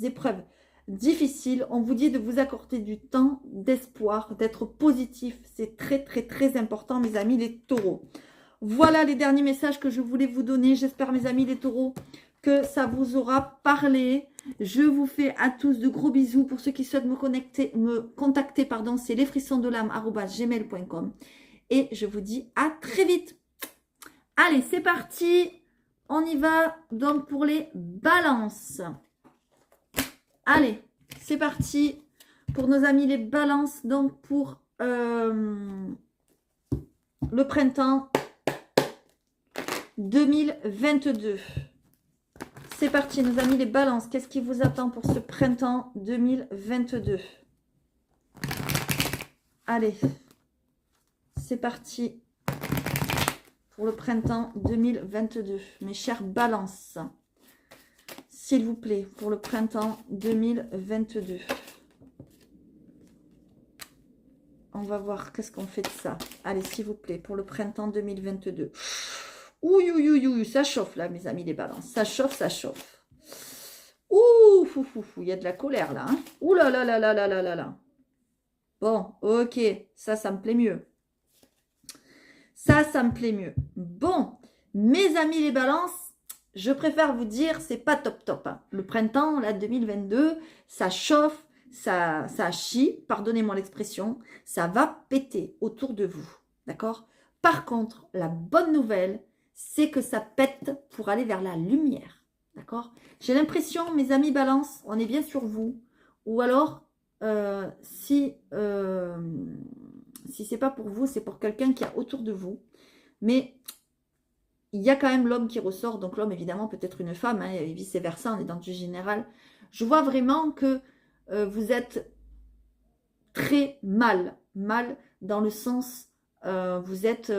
épreuves difficiles, on vous dit de vous accorder du temps, d'espoir, d'être positif. C'est très, très, très important, mes amis les taureaux. Voilà les derniers messages que je voulais vous donner. J'espère, mes amis les taureaux, que ça vous aura parlé. Je vous fais à tous de gros bisous. Pour ceux qui souhaitent me contacter, c'est lesfrissonsdelame@gmail.com. Et je vous dis à très vite. Allez, c'est parti. On y va donc pour les balances. Allez, c'est parti pour nos amis les balances. Donc pour le printemps 2022. C'est parti, nos amis les balances. Qu'est-ce qui vous attend pour ce printemps 2022? Allez. C'est parti pour le printemps 2022. Mes chères balances, s'il vous plaît, pour le printemps 2022. On va voir qu'est-ce qu'on fait de ça. Allez, s'il vous plaît, pour le printemps 2022. Ouh, ça chauffe là, mes amis les balances. Ça chauffe, ça chauffe. Ouh, il y a de la colère là. Hein. Ouh là là là là là là là là. Bon, ok, ça me plaît mieux. Ça me plaît mieux. Bon, mes amis les balances, je préfère vous dire, c'est pas top. Hein. Le printemps, là, 2022, ça chauffe, ça chie, pardonnez-moi l'expression, ça va péter autour de vous. D'accord? Par contre, la bonne nouvelle, c'est que ça pète pour aller vers la lumière. D'accord? J'ai l'impression, mes amis balance, on est bien sur vous. Ou alors, si c'est pas pour vous, c'est pour quelqu'un qui est autour de vous. Mais il y a quand même l'homme qui ressort. Donc l'homme, évidemment, peut être une femme, hein, et vice-versa, on est dans du général. Je vois vraiment que vous êtes très mal. Mal dans le sens, vous êtes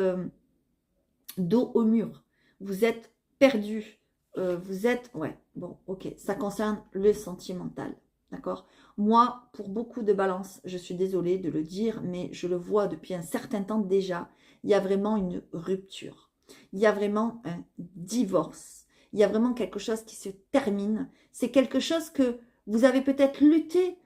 dos au mur. Vous êtes perdu. Vous êtes... Ouais, bon, ok. Ça concerne le sentimental. D'accord? Moi, pour beaucoup de balances, je suis désolée de le dire, mais je le vois depuis un certain temps déjà, il y a vraiment une rupture. Il y a vraiment un divorce. Il y a vraiment quelque chose qui se termine. C'est quelque chose que vous avez peut-être lutté,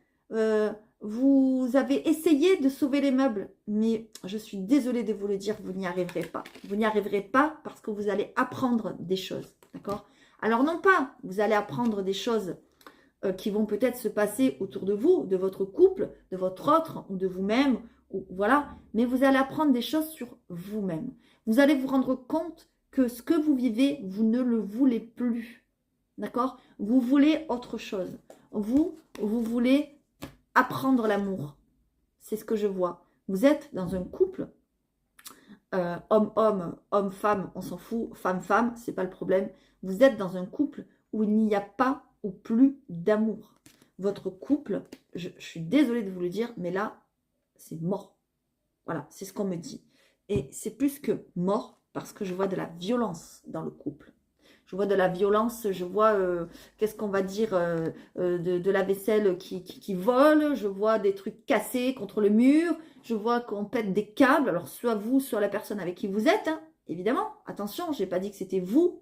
vous avez essayé de sauver les meubles, mais je suis désolée de vous le dire, vous n'y arriverez pas. Vous n'y arriverez pas parce que vous allez apprendre des choses, d'accord? Alors non pas, vous allez apprendre des choses qui vont peut-être se passer autour de vous, de votre couple, de votre autre, ou de vous-même, ou voilà, mais vous allez apprendre des choses sur vous-même. Vous allez vous rendre compte que ce que vous vivez, vous ne le voulez plus, d'accord? Vous voulez autre chose. Vous voulez apprendre l'amour. C'est ce que je vois. Vous êtes dans un couple, homme-homme, homme-femme, on s'en fout, femme-femme, c'est pas le problème. Vous êtes dans un couple où il n'y a pas ou plus d'amour. Votre couple, je suis désolée de vous le dire, mais là, c'est mort. Voilà, c'est ce qu'on me dit. Et c'est plus que mort, parce que je vois de la violence dans le couple. Je vois de la violence, je vois, qu'est-ce qu'on va dire, de la vaisselle qui vole, je vois des trucs cassés contre le mur, je vois qu'on pète des câbles, alors soit vous, soit la personne avec qui vous êtes, hein, évidemment, attention, je n'ai pas dit que c'était vous,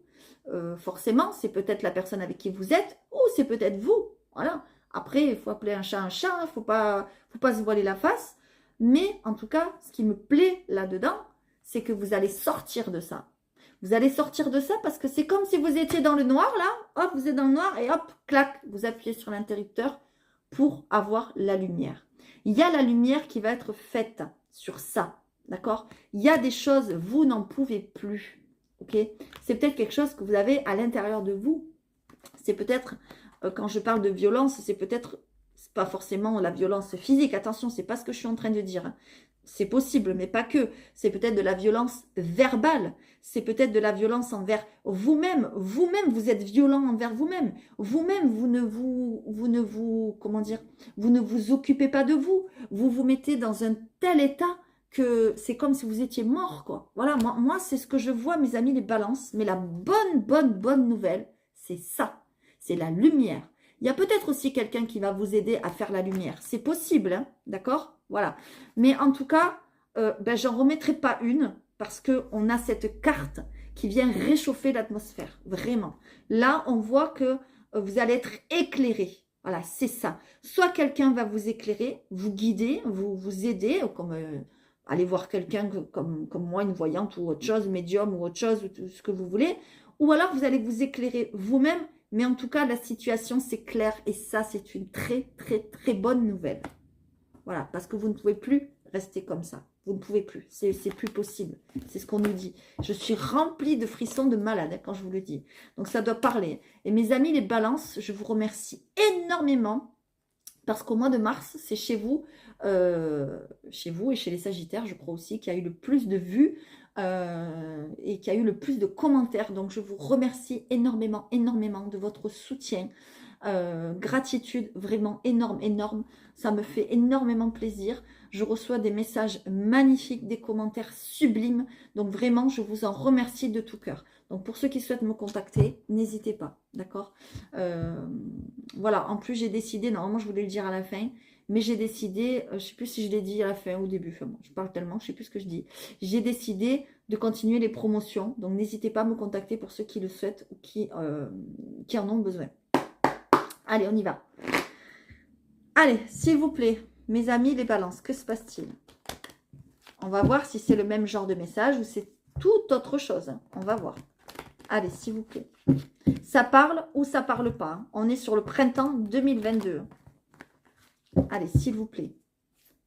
forcément, c'est peut-être la personne avec qui vous êtes, ou c'est peut-être vous, voilà. Après, il faut appeler un chat, il ne faut pas se voiler la face, mais en tout cas, ce qui me plaît là-dedans, c'est que vous allez sortir de ça. Vous allez sortir de ça parce que c'est comme si vous étiez dans le noir, là. Hop, vous êtes dans le noir et hop, clac, vous appuyez sur l'interrupteur pour avoir la lumière. Il y a la lumière qui va être faite sur ça, d'accord? Il y a des choses, vous n'en pouvez plus, ok? C'est peut-être quelque chose que vous avez à l'intérieur de vous. C'est peut-être, quand je parle de violence, c'est peut-être, c'est pas forcément la violence physique. Attention, c'est pas ce que je suis en train de dire. C'est possible, mais pas que. C'est peut-être de la violence verbale. C'est peut-être de la violence envers vous-même. Vous-même, vous êtes violent envers vous-même. Vous-même, vous ne vous, comment dire, vous ne vous occupez pas de vous. Vous vous mettez dans un tel état que c'est comme si vous étiez mort, quoi. Voilà, moi c'est ce que je vois, mes amis, les balances. Mais la bonne nouvelle, c'est ça. C'est la lumière. Il y a peut-être aussi quelqu'un qui va vous aider à faire la lumière. C'est possible, hein, d'accord? Voilà. Mais en tout cas, j'en remettrai pas une parce qu'on a cette carte qui vient réchauffer l'atmosphère. Vraiment. Là, on voit que vous allez être éclairé. Voilà, c'est ça. Soit quelqu'un va vous éclairer, vous guider, vous aider, comme aller voir quelqu'un comme moi, une voyante ou autre chose, médium ou autre chose, ou tout ce que vous voulez. Ou alors, vous allez vous éclairer vous-même. Mais en tout cas, la situation, c'est clair. Et ça, c'est une très bonne nouvelle. Voilà, parce que vous ne pouvez plus rester comme ça. Vous ne pouvez plus. C'est plus possible. C'est ce qu'on nous dit. Je suis remplie de frissons de malade hein, quand je vous le dis. Donc, ça doit parler. Et mes amis, les balances, je vous remercie énormément. Parce qu'au mois de mars, c'est chez vous et chez les Sagittaires, je crois aussi, qu'il y a eu le plus de vues et qu'il y a eu le plus de commentaires. Donc, je vous remercie énormément de votre soutien. Gratitude vraiment énorme. Ça me fait énormément plaisir. Je reçois des messages magnifiques, des commentaires sublimes. Donc, vraiment, je vous en remercie de tout cœur. Donc, pour ceux qui souhaitent me contacter, n'hésitez pas, d'accord? Voilà, en plus, j'ai décidé, normalement, je voulais le dire à la fin, mais j'ai décidé, je ne sais plus si je l'ai dit à la fin ou au début, enfin bon, je parle tellement, je ne sais plus ce que je dis. J'ai décidé de continuer les promotions, donc n'hésitez pas à me contacter pour ceux qui le souhaitent ou qui en ont besoin. Allez, on y va. Allez, s'il vous plaît, mes amis, les balances, que se passe-t-il? On va voir si c'est le même genre de message ou c'est tout autre chose. Hein. On va voir. Allez, s'il vous plaît. Ça parle ou ça parle pas. Hein. On est sur le printemps 2022. Allez, s'il vous plaît.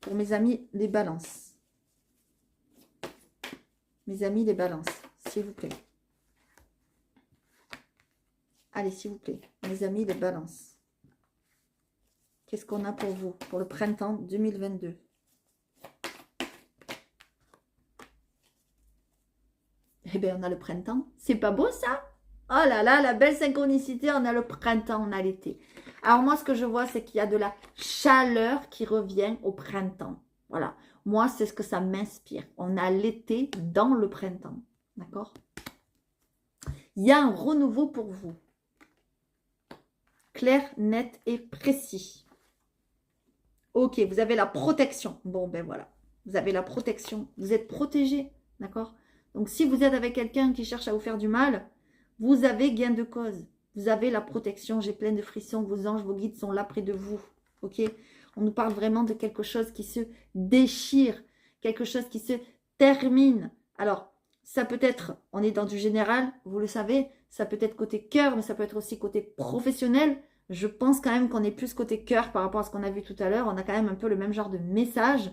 Pour mes amis, les balances. Mes amis, les balances, s'il vous plaît. Allez, s'il vous plaît. Mes amis, les balances. Qu'est-ce qu'on a pour vous, pour le printemps 2022? Eh bien, on a le printemps. C'est pas beau, ça? Oh là là, la belle synchronicité, on a le printemps, on a l'été. Alors moi, ce que je vois, c'est qu'il y a de la chaleur qui revient au printemps. Voilà. Moi, c'est ce que ça m'inspire. On a l'été dans le printemps. D'accord? Il y a un renouveau pour vous. Clair, net et précis. Ok, vous avez la protection. Bon, ben voilà. Vous avez la protection. Vous êtes protégé. D'accord? Donc, si vous êtes avec quelqu'un qui cherche à vous faire du mal, vous avez gain de cause. Vous avez la protection. J'ai plein de frissons. Vos anges, vos guides sont là près de vous. Ok? On nous parle vraiment de quelque chose qui se déchire. Quelque chose qui se termine. Alors, ça peut être, on est dans du général, vous le savez, ça peut être côté cœur, mais ça peut être aussi côté professionnel. Je pense quand même qu'on est plus côté cœur par rapport à ce qu'on a vu tout à l'heure. On a quand même un peu le même genre de message.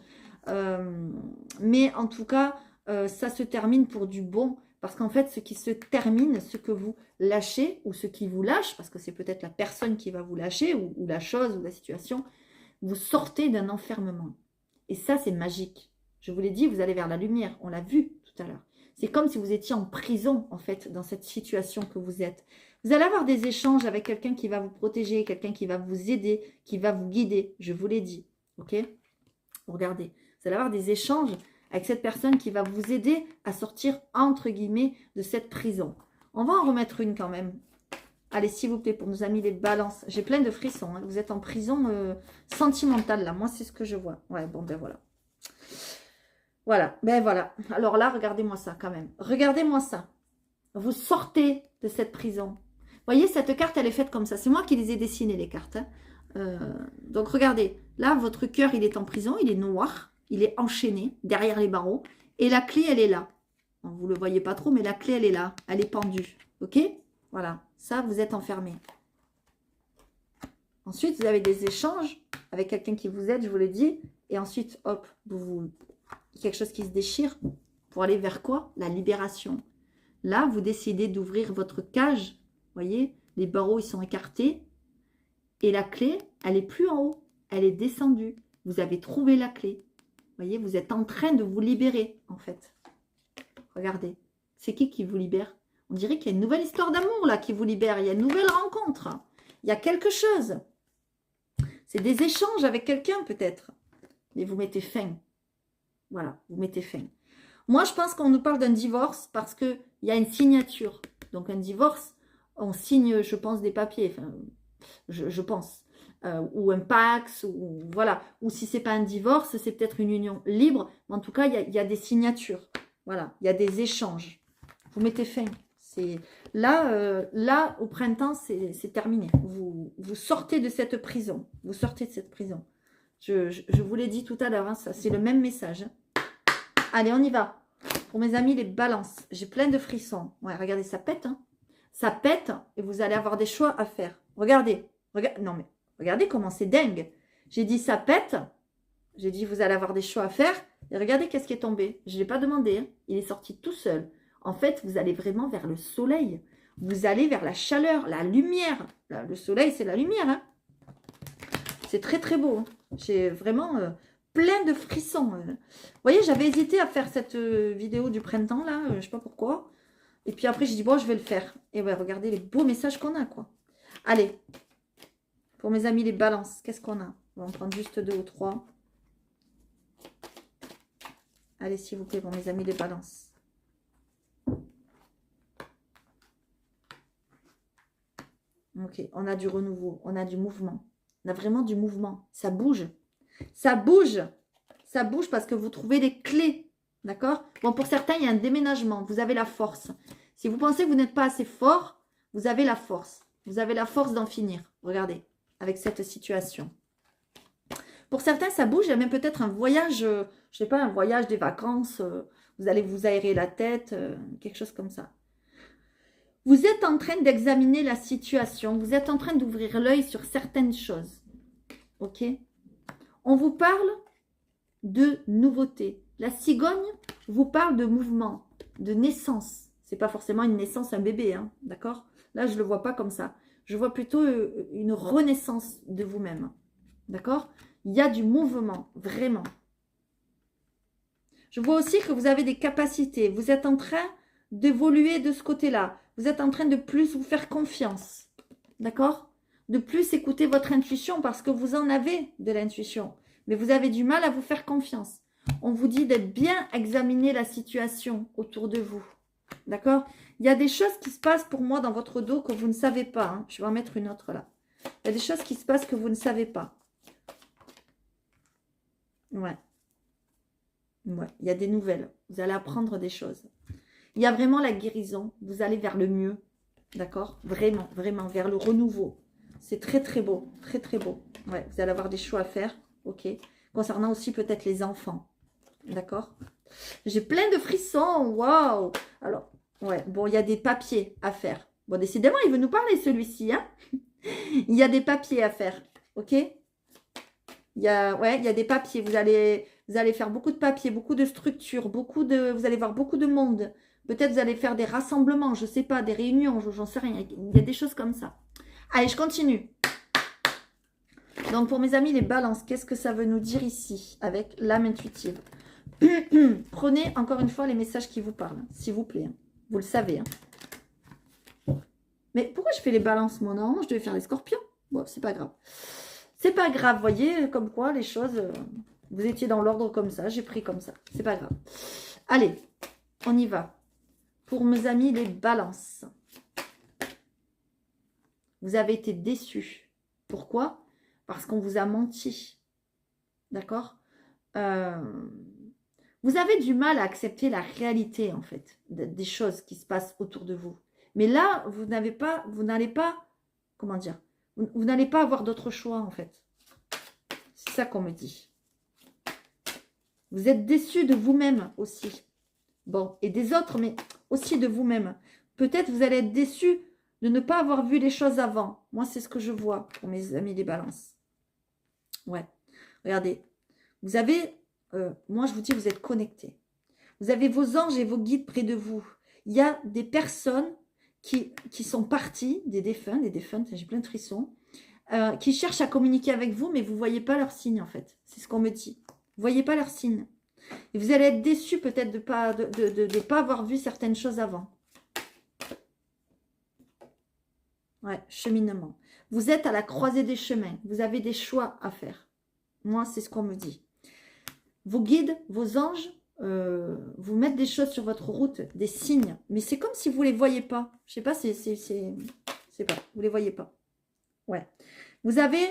Mais en tout cas, ça se termine pour du bon. Parce qu'en fait, ce qui se termine, ce que vous lâchez ou ce qui vous lâche, parce que c'est peut-être la personne qui va vous lâcher ou la chose ou la situation, vous sortez d'un enfermement. Et ça, c'est magique. Je vous l'ai dit, vous allez vers la lumière. On l'a vu tout à l'heure. C'est comme si vous étiez en prison, en fait, dans cette situation que vous êtes. Vous allez avoir des échanges avec quelqu'un qui va vous protéger, quelqu'un qui va vous aider, qui va vous guider. Je vous l'ai dit. Ok? Regardez. Vous allez avoir des échanges avec cette personne qui va vous aider à sortir, entre guillemets, de cette prison. On va en remettre une quand même. Allez, s'il vous plaît, pour nos amis les balances. J'ai plein de frissons. Hein. Vous êtes en prison sentimentale, là. Moi, c'est ce que je vois. Ouais, bon, ben voilà. Voilà, ben voilà. Alors là, regardez-moi ça quand même. Regardez-moi ça. Vous sortez de cette prison. Vous voyez, cette carte, elle est faite comme ça. C'est moi qui les ai dessinées, les cartes. Hein. Donc, regardez. Là, votre cœur, il est en prison. Il est noir. Il est enchaîné derrière les barreaux. Et la clé, elle est là. Bon, vous ne le voyez pas trop, mais la clé, elle est là. Elle est pendue. OK? Voilà. Ça, vous êtes enfermé. Ensuite, vous avez des échanges avec quelqu'un qui vous aide, je vous l'ai dit. Et ensuite, hop, quelque chose qui se déchire. Pour aller vers quoi? La libération. Là, vous décidez d'ouvrir votre cage. Vous voyez, les barreaux, ils sont écartés. Et la clé, elle n'est plus en haut. Elle est descendue. Vous avez trouvé la clé. Vous voyez, vous êtes en train de vous libérer, en fait. Regardez. C'est qui vous libère? On dirait qu'il y a une nouvelle histoire d'amour, là, qui vous libère. Il y a une nouvelle rencontre. Il y a quelque chose. C'est des échanges avec quelqu'un, peut-être. Et vous mettez fin. Voilà, vous mettez fin. Moi, je pense qu'on nous parle d'un divorce parce qu'il y a une signature. Donc, un divorce, on signe, je pense, des papiers. Enfin, je pense. Ou un Pax, ou voilà. Ou si ce n'est pas un divorce, c'est peut-être une union libre. Mais en tout cas, il y a des signatures. Voilà, il y a des échanges. Vous mettez fin. Là, au printemps, c'est terminé. Vous sortez de cette prison. Vous sortez de cette prison. Je vous l'ai dit tout à l'heure, hein, ça c'est le même message. Hein. Allez, on y va. Pour mes amis, les balances. J'ai plein de frissons. Ouais, regardez, ça pète. Hein. Ça pète et vous allez avoir des choix à faire. Regardez. Non, mais regardez comment c'est dingue. J'ai dit ça pète. J'ai dit vous allez avoir des choix à faire. Et regardez qu'est-ce qui est tombé. Je ne l'ai pas demandé. Hein. Il est sorti tout seul. En fait, vous allez vraiment vers le soleil. Vous allez vers la chaleur, la lumière. Le soleil, c'est la lumière. Hein. C'est très, très beau. Hein. J'ai vraiment plein de frissons. Vous voyez, j'avais hésité à faire cette vidéo du printemps, là. Je ne sais pas pourquoi. Et puis après, j'ai dit, bon, je vais le faire. Et ouais, regardez les beaux messages qu'on a, quoi. Allez. Pour mes amis, les balances, qu'est-ce qu'on a? On va en prendre juste 2 ou 3. Allez, s'il vous plaît, pour mes amis, les balances. Ok, on a du renouveau, on a du mouvement. On a vraiment du mouvement. Ça bouge. Ça bouge. Ça bouge parce que vous trouvez les clés. D'accord? Bon, pour certains, il y a un déménagement. Vous avez la force. Si vous pensez que vous n'êtes pas assez fort, vous avez la force. Vous avez la force d'en finir. Regardez, avec cette situation. Pour certains, ça bouge. Il y a même peut-être un voyage, je ne sais pas, un voyage des vacances. Vous allez vous aérer la tête, quelque chose comme ça. Vous êtes en train d'examiner la situation. Vous êtes en train d'ouvrir l'œil sur certaines choses. Ok? On vous parle de nouveautés. La cigogne vous parle de mouvement. de naissance. C'est pas forcément une naissance, un bébé, hein, d'accord? Là, je le vois pas comme ça. Je vois plutôt une renaissance de vous-même, d'accord? Il y a du mouvement, vraiment. Je vois aussi que vous avez des capacités. Vous êtes en train d'évoluer de ce côté-là. Vous êtes en train de plus vous faire confiance. D'accord? De plus écouter votre intuition parce que vous en avez de l'intuition. Mais vous avez du mal à vous faire confiance. On vous dit d'être bien examiner la situation autour de vous. D'accord? Il y a des choses qui se passent pour moi dans votre dos que vous ne savez pas. Hein. Je vais en mettre une autre là. Il y a des choses qui se passent que vous ne savez pas. Ouais. Ouais, il y a des nouvelles. Vous allez apprendre des choses. Il y a vraiment la guérison. Vous allez vers le mieux. D'accord? Vraiment, vraiment, vers le renouveau. C'est très, très beau. Très, très beau. Ouais, vous allez avoir des choix à faire. Ok. Concernant aussi peut-être les enfants. D'accord? J'ai plein de frissons. Waouh! Alors, ouais, bon, il y a des papiers à faire. Bon, décidément, il veut nous parler celui-ci. Hein. Il y a des papiers à faire. Ok? Il y a des papiers. Vous allez faire beaucoup de papiers, beaucoup de structures, vous allez voir beaucoup de monde. Peut-être vous allez faire des rassemblements, je ne sais pas, des réunions, j'en sais rien. Il y a des choses comme ça. Allez, je continue. Donc, pour mes amis, les balances, qu'est-ce que ça veut nous dire ici avec l'âme intuitive? Prenez encore une fois les messages qui vous parlent, s'il vous plaît. Hein. Vous le savez. Hein. Mais pourquoi je fais les balances, moi? Non, je devais faire les scorpions. Bon, c'est pas grave. C'est pas grave, voyez, comme quoi les choses... vous étiez dans l'ordre comme ça, j'ai pris comme ça. C'est pas grave. Allez, on y va. Pour mes amis, les balances. Vous avez été déçus. Pourquoi? Parce qu'on vous a menti. D'accord? Vous avez du mal à accepter la réalité, en fait, des choses qui se passent autour de vous. Mais là, vous n'allez pas, comment dire, vous n'allez pas avoir d'autre choix, en fait. C'est ça qu'on me dit. Vous êtes déçus de vous-même aussi. Bon, et des autres, mais aussi de vous-même. Peut-être vous allez être déçus de ne pas avoir vu les choses avant. Moi, c'est ce que je vois pour mes amis des balances. Ouais. Regardez. Vous avez, moi je vous dis, vous êtes connectés. Vous avez vos anges et vos guides près de vous. Il y a des personnes qui sont parties, des défuntes, j'ai plein de frissons, qui cherchent à communiquer avec vous, mais vous ne voyez pas leur signe en fait. C'est ce qu'on me dit. Vous ne voyez pas leur signe. Et vous allez être déçus peut-être de ne pas avoir vu certaines choses avant. Ouais, cheminement. Vous êtes à la croisée des chemins. Vous avez des choix à faire. Moi, c'est ce qu'on me dit. Vos guides, vos anges, vous mettent des choses sur votre route, des signes. Mais c'est comme si vous ne les voyez pas. Je sais pas, c'est pas, vous ne les voyez pas. Ouais. Vous avez...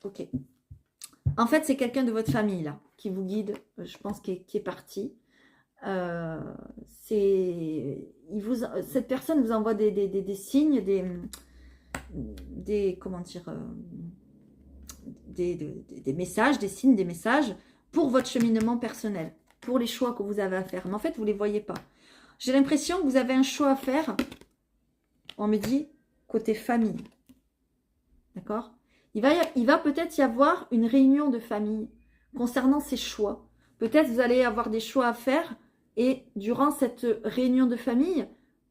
Ok. En fait, c'est quelqu'un de votre famille, là, qui vous guide, je pense, qui est parti. Cette personne vous envoie des signes, comment dire, des messages, des signes, des messages pour votre cheminement personnel, pour les choix que vous avez à faire. Mais en fait, vous ne les voyez pas. J'ai l'impression que vous avez un choix à faire, on me dit, côté famille. D'accord ? Il va peut-être y avoir une réunion de famille concernant ces choix. Peut-être vous allez avoir des choix à faire et durant cette réunion de famille,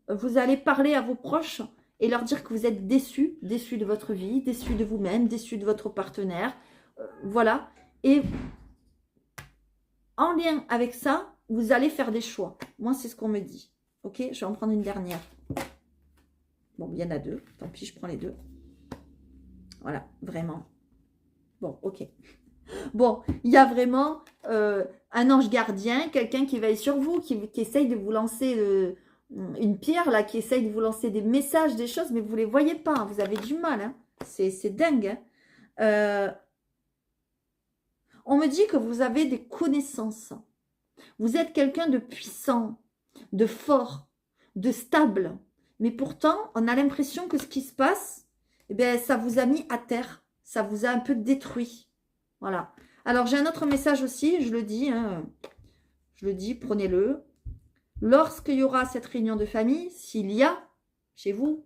vous allez parler à vos proches et leur dire que vous êtes déçus de votre vie, déçus de vous-même, déçus de votre partenaire. Voilà. Et en lien avec ça, vous allez faire des choix. Moi, c'est ce qu'on me dit. Ok, je vais en prendre une dernière. Bon, il y en a deux. Tant pis, je prends les deux. Voilà, vraiment. Bon, ok. Bon, il y a vraiment un ange gardien, quelqu'un qui veille sur vous, qui essaye de vous lancer une pierre, là, qui essaye de vous lancer des messages, des choses, mais vous ne les voyez pas. Hein, vous avez du mal. Hein. C'est dingue. Hein. On me dit que vous avez des connaissances. Vous êtes quelqu'un de puissant, de fort, de stable. Mais pourtant, on a l'impression que ce qui se passe, eh bien, ça vous a mis à terre. Ça vous a un peu détruit. Voilà. Alors, j'ai un autre message aussi, je le dis. Hein, je le dis, prenez-le. Lorsqu'il y aura cette réunion de famille, s'il y a, chez vous,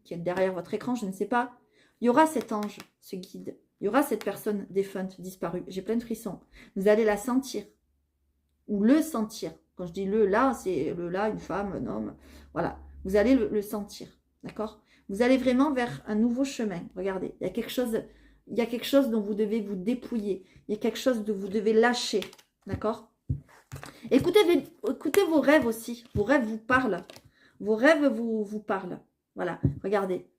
qui est derrière votre écran, je ne sais pas, il y aura cet ange, ce guide. Il y aura cette personne défunte, disparue. J'ai plein de frissons. Vous allez la sentir. Ou le sentir. Quand je dis le là, c'est le là, une femme, un homme. Voilà, vous allez le sentir, d'accord? Vous allez vraiment vers un nouveau chemin. Regardez, il y a quelque chose dont vous devez vous dépouiller. Il y a quelque chose dont vous devez lâcher, d'accord? Écoutez vos rêves aussi. Vos rêves vous parlent. Vos rêves vous parlent. Voilà, regardez.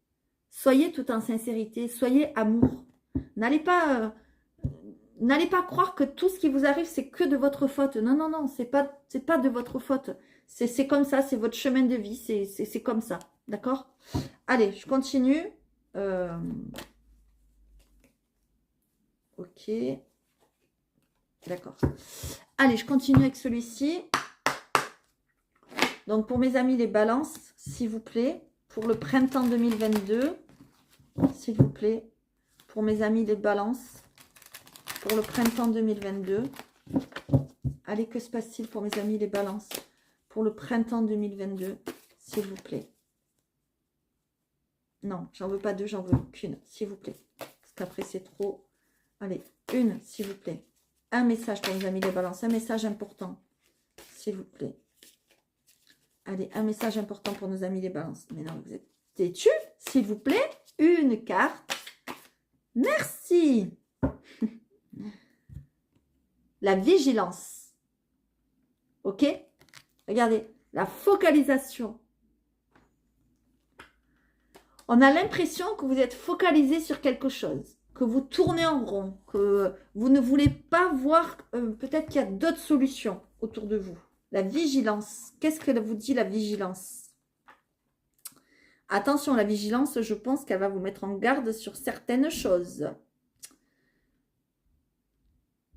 Soyez tout en sincérité, soyez amour. N'allez pas croire que tout ce qui vous arrive, c'est que de votre faute. Non, non, non, c'est pas de votre faute. C'est comme ça, c'est votre chemin de vie, c'est comme ça. D'accord? Allez, je continue. Ok. D'accord. Allez, je continue avec celui-ci. Donc, pour mes amis les balances, s'il vous plaît, pour le printemps 2022, s'il vous plaît, pour mes amis les balances, pour le printemps 2022. Allez, que se passe-t-il pour mes amis les balances, pour le printemps 2022, s'il vous plaît? Non, j'en veux pas deux, j'en veux qu'une, s'il vous plaît. Parce qu'après, c'est trop. Allez, une, s'il vous plaît. Un message pour mes amis les balances, un message important, s'il vous plaît. Allez, un message important pour nos amis les balances. Mais non, vous êtes têtus, s'il vous plaît. Une carte. Merci. La vigilance. Ok? Regardez, la focalisation. On a l'impression que vous êtes focalisé sur quelque chose, que vous tournez en rond, que vous ne voulez pas voir, peut-être qu'il y a d'autres solutions autour de vous. La vigilance. Qu'est-ce que vous dit la vigilance? Attention, la vigilance, je pense qu'elle va vous mettre en garde sur certaines choses.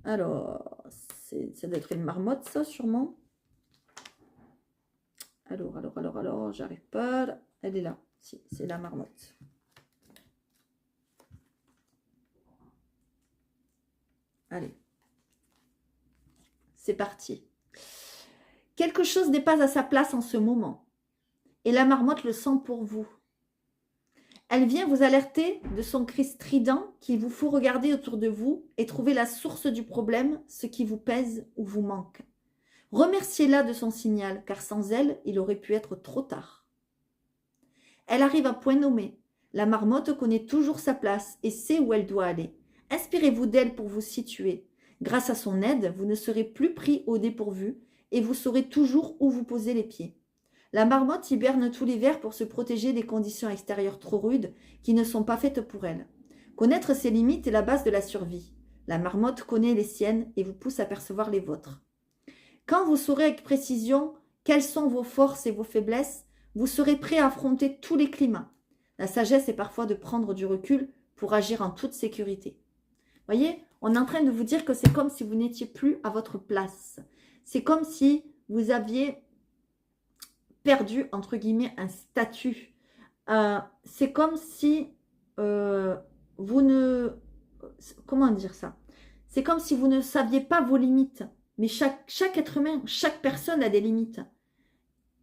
Alors, ça doit être une marmotte, ça, sûrement. Alors, j'arrive pas. Elle est là. Si, c'est la marmotte. Allez. C'est parti. Quelque chose n'est pas à sa place en ce moment. Et la marmotte le sent pour vous. Elle vient vous alerter de son cri strident qu'il vous faut regarder autour de vous et trouver la source du problème, ce qui vous pèse ou vous manque. Remerciez-la de son signal, car sans elle, il aurait pu être trop tard. Elle arrive à point nommé. La marmotte connaît toujours sa place et sait où elle doit aller. Inspirez-vous d'elle pour vous situer. Grâce à son aide, vous ne serez plus pris au dépourvu et vous saurez toujours où vous poser les pieds. La marmotte hiberne tout l'hiver pour se protéger des conditions extérieures trop rudes qui ne sont pas faites pour elle. Connaître ses limites est la base de la survie. La marmotte connaît les siennes et vous pousse à percevoir les vôtres. Quand vous saurez avec précision quelles sont vos forces et vos faiblesses, vous serez prêt à affronter tous les climats. La sagesse est parfois de prendre du recul pour agir en toute sécurité. Voyez, on est en train de vous dire que c'est comme si vous n'étiez plus à votre place. C'est comme si vous aviez perdu, entre guillemets, un statut. C'est comme si vous ne... Comment dire ça? C'est comme si vous ne saviez pas vos limites. Mais chaque être humain, chaque personne a des limites.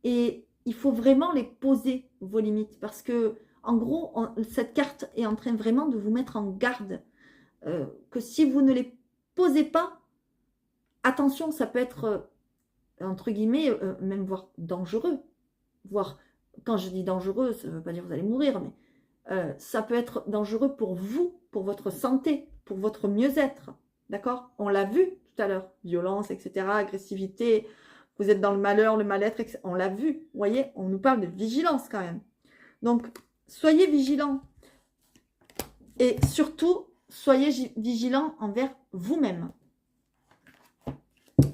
Et il faut vraiment les poser, vos limites. Parce que, en gros, cette carte est en train vraiment de vous mettre en garde. Que si vous ne les posez pas, attention, ça peut être, entre guillemets, même voire dangereux. Voire, quand je dis dangereux, ça ne veut pas dire que vous allez mourir, mais ça peut être dangereux pour vous, pour votre santé, pour votre mieux-être. D'accord? On l'a vu tout à l'heure. Violence, etc., agressivité, vous êtes dans le malheur, le mal-être, etc. On l'a vu. Vous voyez, on nous parle de vigilance quand même. Donc, soyez vigilants. Et surtout, soyez vigilants envers vous-même.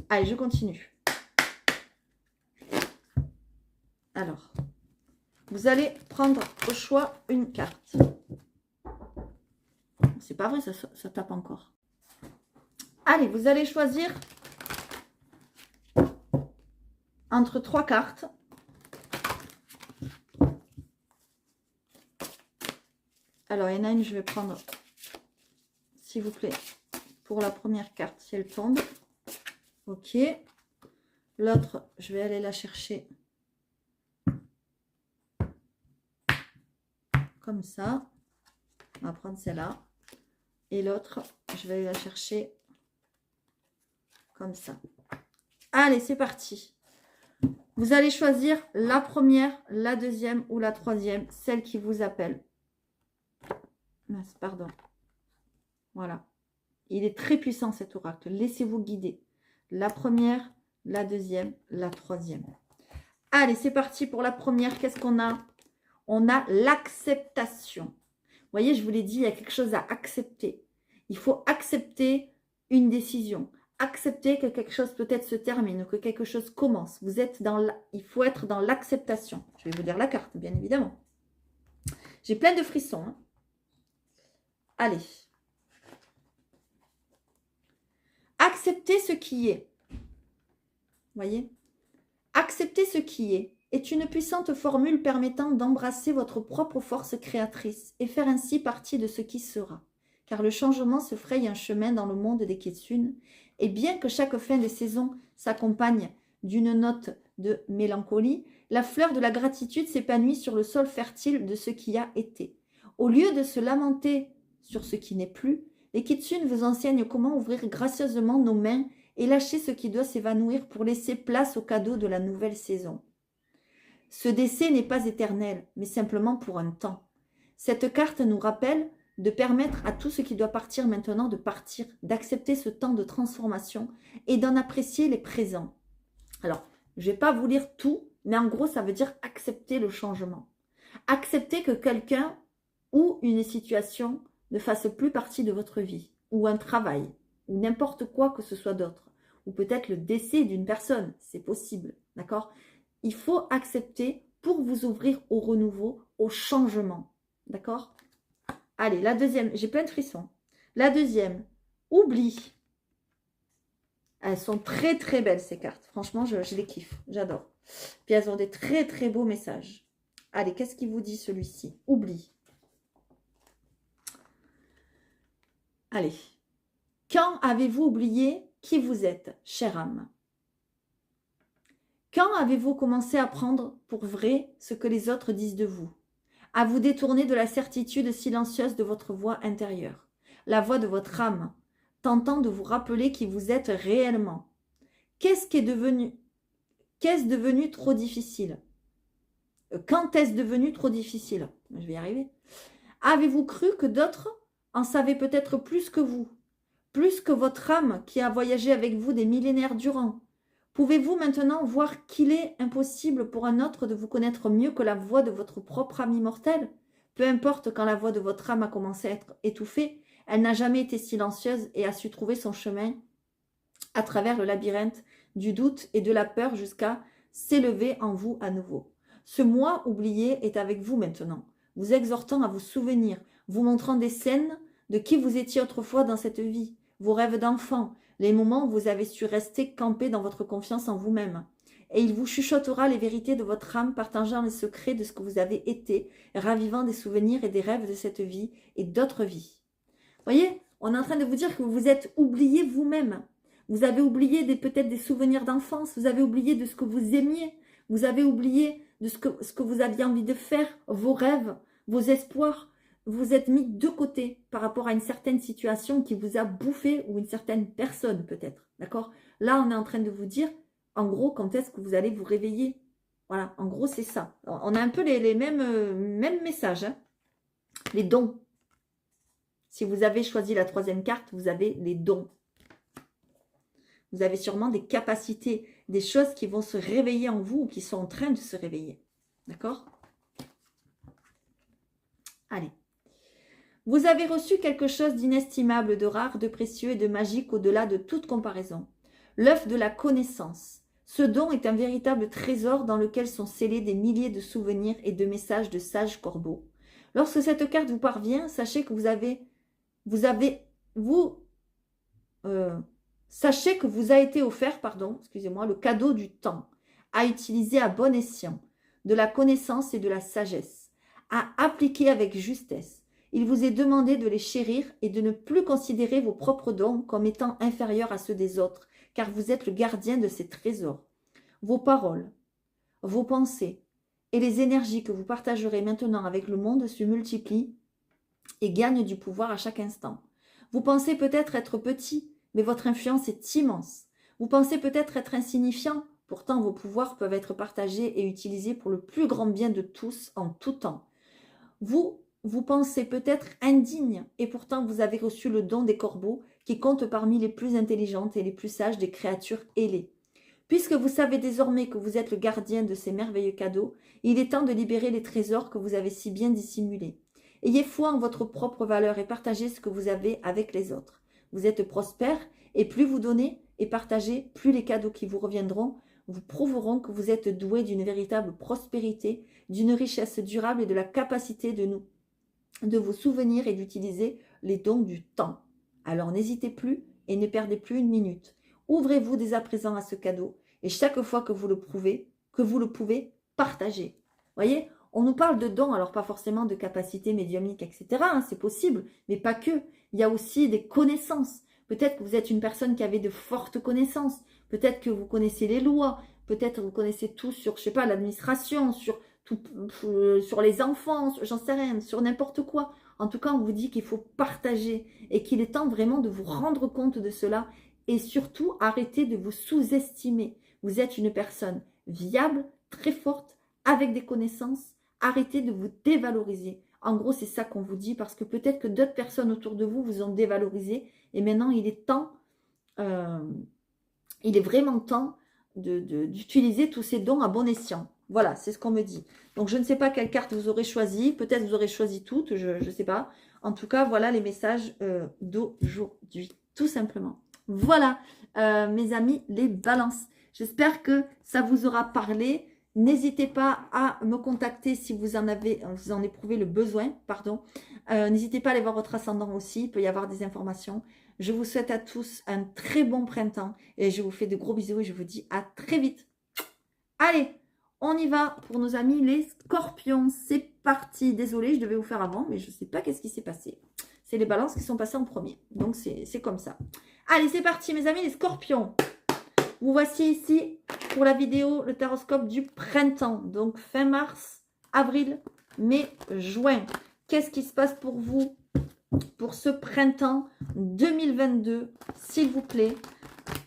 Allez, je continue. Alors, vous allez prendre au choix une carte. C'est pas vrai, ça tape encore. Allez, vous allez choisir entre 3 cartes. Alors, il y en a une, je vais prendre, s'il vous plaît, pour la première carte, si elle tombe. Ok. L'autre, je vais aller la chercher comme ça. On va prendre celle-là. Et l'autre, je vais aller la chercher comme ça. Allez, c'est parti. Vous allez choisir la première, la deuxième ou la troisième, celle qui vous appelle. Pardon. Voilà. Il est très puissant cet oracle. Laissez-vous guider. La première, la deuxième, la troisième. Allez, c'est parti pour la première. Qu'est-ce qu'on a? On a l'acceptation. Vous voyez, je vous l'ai dit, il y a quelque chose à accepter. Il faut accepter une décision. Accepter que quelque chose peut-être se termine ou que quelque chose commence. Vous êtes il faut être dans l'acceptation. Je vais vous lire la carte, bien évidemment. J'ai plein de frissons. Hein. Allez. Accepter ce qui est. Vous voyez? Accepter ce qui est une puissante formule permettant d'embrasser votre propre force créatrice et faire ainsi partie de ce qui sera. Car le changement se fraye un chemin dans le monde des Kitsune, et bien que chaque fin de saison s'accompagne d'une note de mélancolie, la fleur de la gratitude s'épanouit sur le sol fertile de ce qui a été. Au lieu de se lamenter sur ce qui n'est plus, les Kitsune vous enseignent comment ouvrir gracieusement nos mains et lâcher ce qui doit s'évanouir pour laisser place au cadeau de la nouvelle saison. Ce décès n'est pas éternel, mais simplement pour un temps. Cette carte nous rappelle de permettre à tout ce qui doit partir maintenant de partir, d'accepter ce temps de transformation et d'en apprécier les présents. Alors, je ne vais pas vous lire tout, mais en gros, ça veut dire accepter le changement. Accepter que quelqu'un ou une situation ne fasse plus partie de votre vie, ou un travail, ou n'importe quoi que ce soit d'autre, ou peut-être le décès d'une personne, c'est possible, d'accord? Il faut accepter pour vous ouvrir au renouveau, au changement, d'accord? Allez, la deuxième, j'ai plein de frissons. La deuxième, oublie. Elles sont très très belles ces cartes, franchement je les kiffe, j'adore. Puis elles ont des très très beaux messages. Allez, qu'est-ce qu'il vous dit celui-ci? Oublie. Allez. Quand avez-vous oublié qui vous êtes, chère âme? Quand avez-vous commencé à prendre pour vrai ce que les autres disent de vous? À vous détourner de la certitude silencieuse de votre voix intérieure, la voix de votre âme, tentant de vous rappeler qui vous êtes réellement. Qu'est-ce devenu trop difficile? Quand est-ce devenu trop difficile? Je vais y arriver. Avez-vous cru que d'autres en savaient peut-être plus que vous? Plus que votre âme qui a voyagé avec vous des millénaires durant? Pouvez-vous maintenant voir qu'il est impossible pour un autre de vous connaître mieux que la voix de votre propre âme immortelle? Peu importe quand la voix de votre âme a commencé à être étouffée, elle n'a jamais été silencieuse et a su trouver son chemin à travers le labyrinthe du doute et de la peur jusqu'à s'élever en vous à nouveau. Ce moi oublié est avec vous maintenant, vous exhortant à vous souvenir, vous montrant des scènes de qui vous étiez autrefois dans cette vie, vos rêves d'enfant, les moments où vous avez su rester campé dans votre confiance en vous-même. Et il vous chuchotera les vérités de votre âme, partageant les secrets de ce que vous avez été, ravivant des souvenirs et des rêves de cette vie et d'autres vies. Voyez, on est en train de vous dire que vous vous êtes oublié vous-même. Vous avez oublié peut-être des souvenirs d'enfance, vous avez oublié de ce que vous aimiez, vous avez oublié de ce que vous aviez envie de faire, vos rêves, vos espoirs. Vous êtes mis de côté par rapport à une certaine situation qui vous a bouffé ou une certaine personne peut-être, d'accord? Là, on est en train de vous dire, en gros, quand est-ce que vous allez vous réveiller? Voilà, en gros, c'est ça. On a un peu les mêmes messages, hein. Les dons. Si vous avez choisi la troisième carte, vous avez les dons. Vous avez sûrement des capacités, des choses qui vont se réveiller en vous ou qui sont en train de se réveiller, d'accord? Allez. Vous avez reçu quelque chose d'inestimable, de rare, de précieux et de magique au-delà de toute comparaison. L'œuf de la connaissance. Ce don est un véritable trésor dans lequel sont scellés des milliers de souvenirs et de messages de sages corbeaux. Lorsque cette carte vous parvient, sachez que sachez que vous a été offert, le cadeau du temps, à utiliser à bon escient, de la connaissance et de la sagesse, à appliquer avec justesse. Il vous est demandé de les chérir et de ne plus considérer vos propres dons comme étant inférieurs à ceux des autres, car vous êtes le gardien de ces trésors. Vos paroles, vos pensées et les énergies que vous partagerez maintenant avec le monde se multiplient et gagnent du pouvoir à chaque instant. Vous pensez peut-être être petit, mais votre influence est immense. Vous pensez peut-être être insignifiant, pourtant vos pouvoirs peuvent être partagés et utilisés pour le plus grand bien de tous en tout temps. Vous pensez peut-être indigne et pourtant vous avez reçu le don des corbeaux qui comptent parmi les plus intelligentes et les plus sages des créatures ailées. Puisque vous savez désormais que vous êtes le gardien de ces merveilleux cadeaux, il est temps de libérer les trésors que vous avez si bien dissimulés. Ayez foi en votre propre valeur et partagez ce que vous avez avec les autres. Vous êtes prospère et plus vous donnez et partagez, plus les cadeaux qui vous reviendront vous prouveront que vous êtes doué d'une véritable prospérité, d'une richesse durable et de la capacité de vous souvenir et d'utiliser les dons du temps. Alors n'hésitez plus et ne perdez plus une minute. Ouvrez-vous dès à présent à ce cadeau et chaque fois que vous le pouvez, partagez. Voyez, on nous parle de dons, alors pas forcément de capacités médiumniques, etc. C'est possible, mais pas que. Il y a aussi des connaissances. Peut-être que vous êtes une personne qui avait de fortes connaissances. Peut-être que vous connaissez les lois. Peut-être que vous connaissez tout sur, je sais pas, l'administration, sur les enfants, j'en sais rien, sur n'importe quoi. En tout cas, on vous dit qu'il faut partager et qu'il est temps vraiment de vous rendre compte de cela et surtout arrêter de vous sous-estimer. Vous êtes une personne viable, très forte, avec des connaissances. Arrêtez de vous dévaloriser. En gros, c'est ça qu'on vous dit parce que peut-être que d'autres personnes autour de vous vous ont dévalorisé et maintenant il est temps, il est vraiment temps d'utiliser tous ces dons à bon escient. Voilà, c'est ce qu'on me dit. Donc, je ne sais pas quelle carte vous aurez choisi. Peut-être vous aurez choisi toutes, je ne sais pas. En tout cas, voilà les messages d'aujourd'hui, tout simplement. Voilà, mes amis, les balances. J'espère que ça vous aura parlé. N'hésitez pas à me contacter si vous en éprouvez le besoin. Pardon. N'hésitez pas à aller voir votre ascendant aussi. Il peut y avoir des informations. Je vous souhaite à tous un très bon printemps. Et je vous fais de gros bisous et je vous dis à très vite. Allez, on y va pour nos amis les scorpions. C'est parti. Désolée, je devais vous faire avant, mais je ne sais pas qu'est-ce qui s'est passé. C'est les balances qui sont passées en premier. Donc, c'est comme ça. Allez, c'est parti, mes amis les scorpions. Vous voici ici pour la vidéo, le taroscope du printemps. Donc, fin mars, avril, mai, juin. Qu'est-ce qui se passe pour vous pour ce printemps 2022? S'il vous plaît,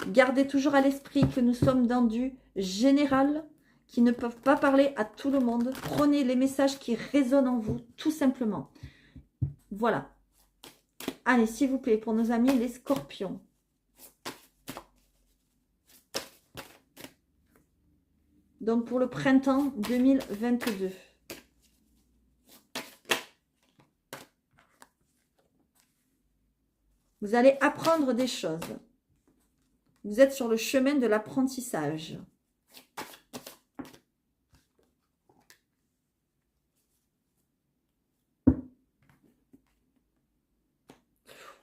gardez toujours à l'esprit que nous sommes dans du général, qui ne peuvent pas parler à tout le monde. Prenez les messages qui résonnent en vous, tout simplement. Voilà. Allez, s'il vous plaît, pour nos amis les scorpions. Donc, pour le printemps 2022. Vous allez apprendre des choses. Vous êtes sur le chemin de l'apprentissage.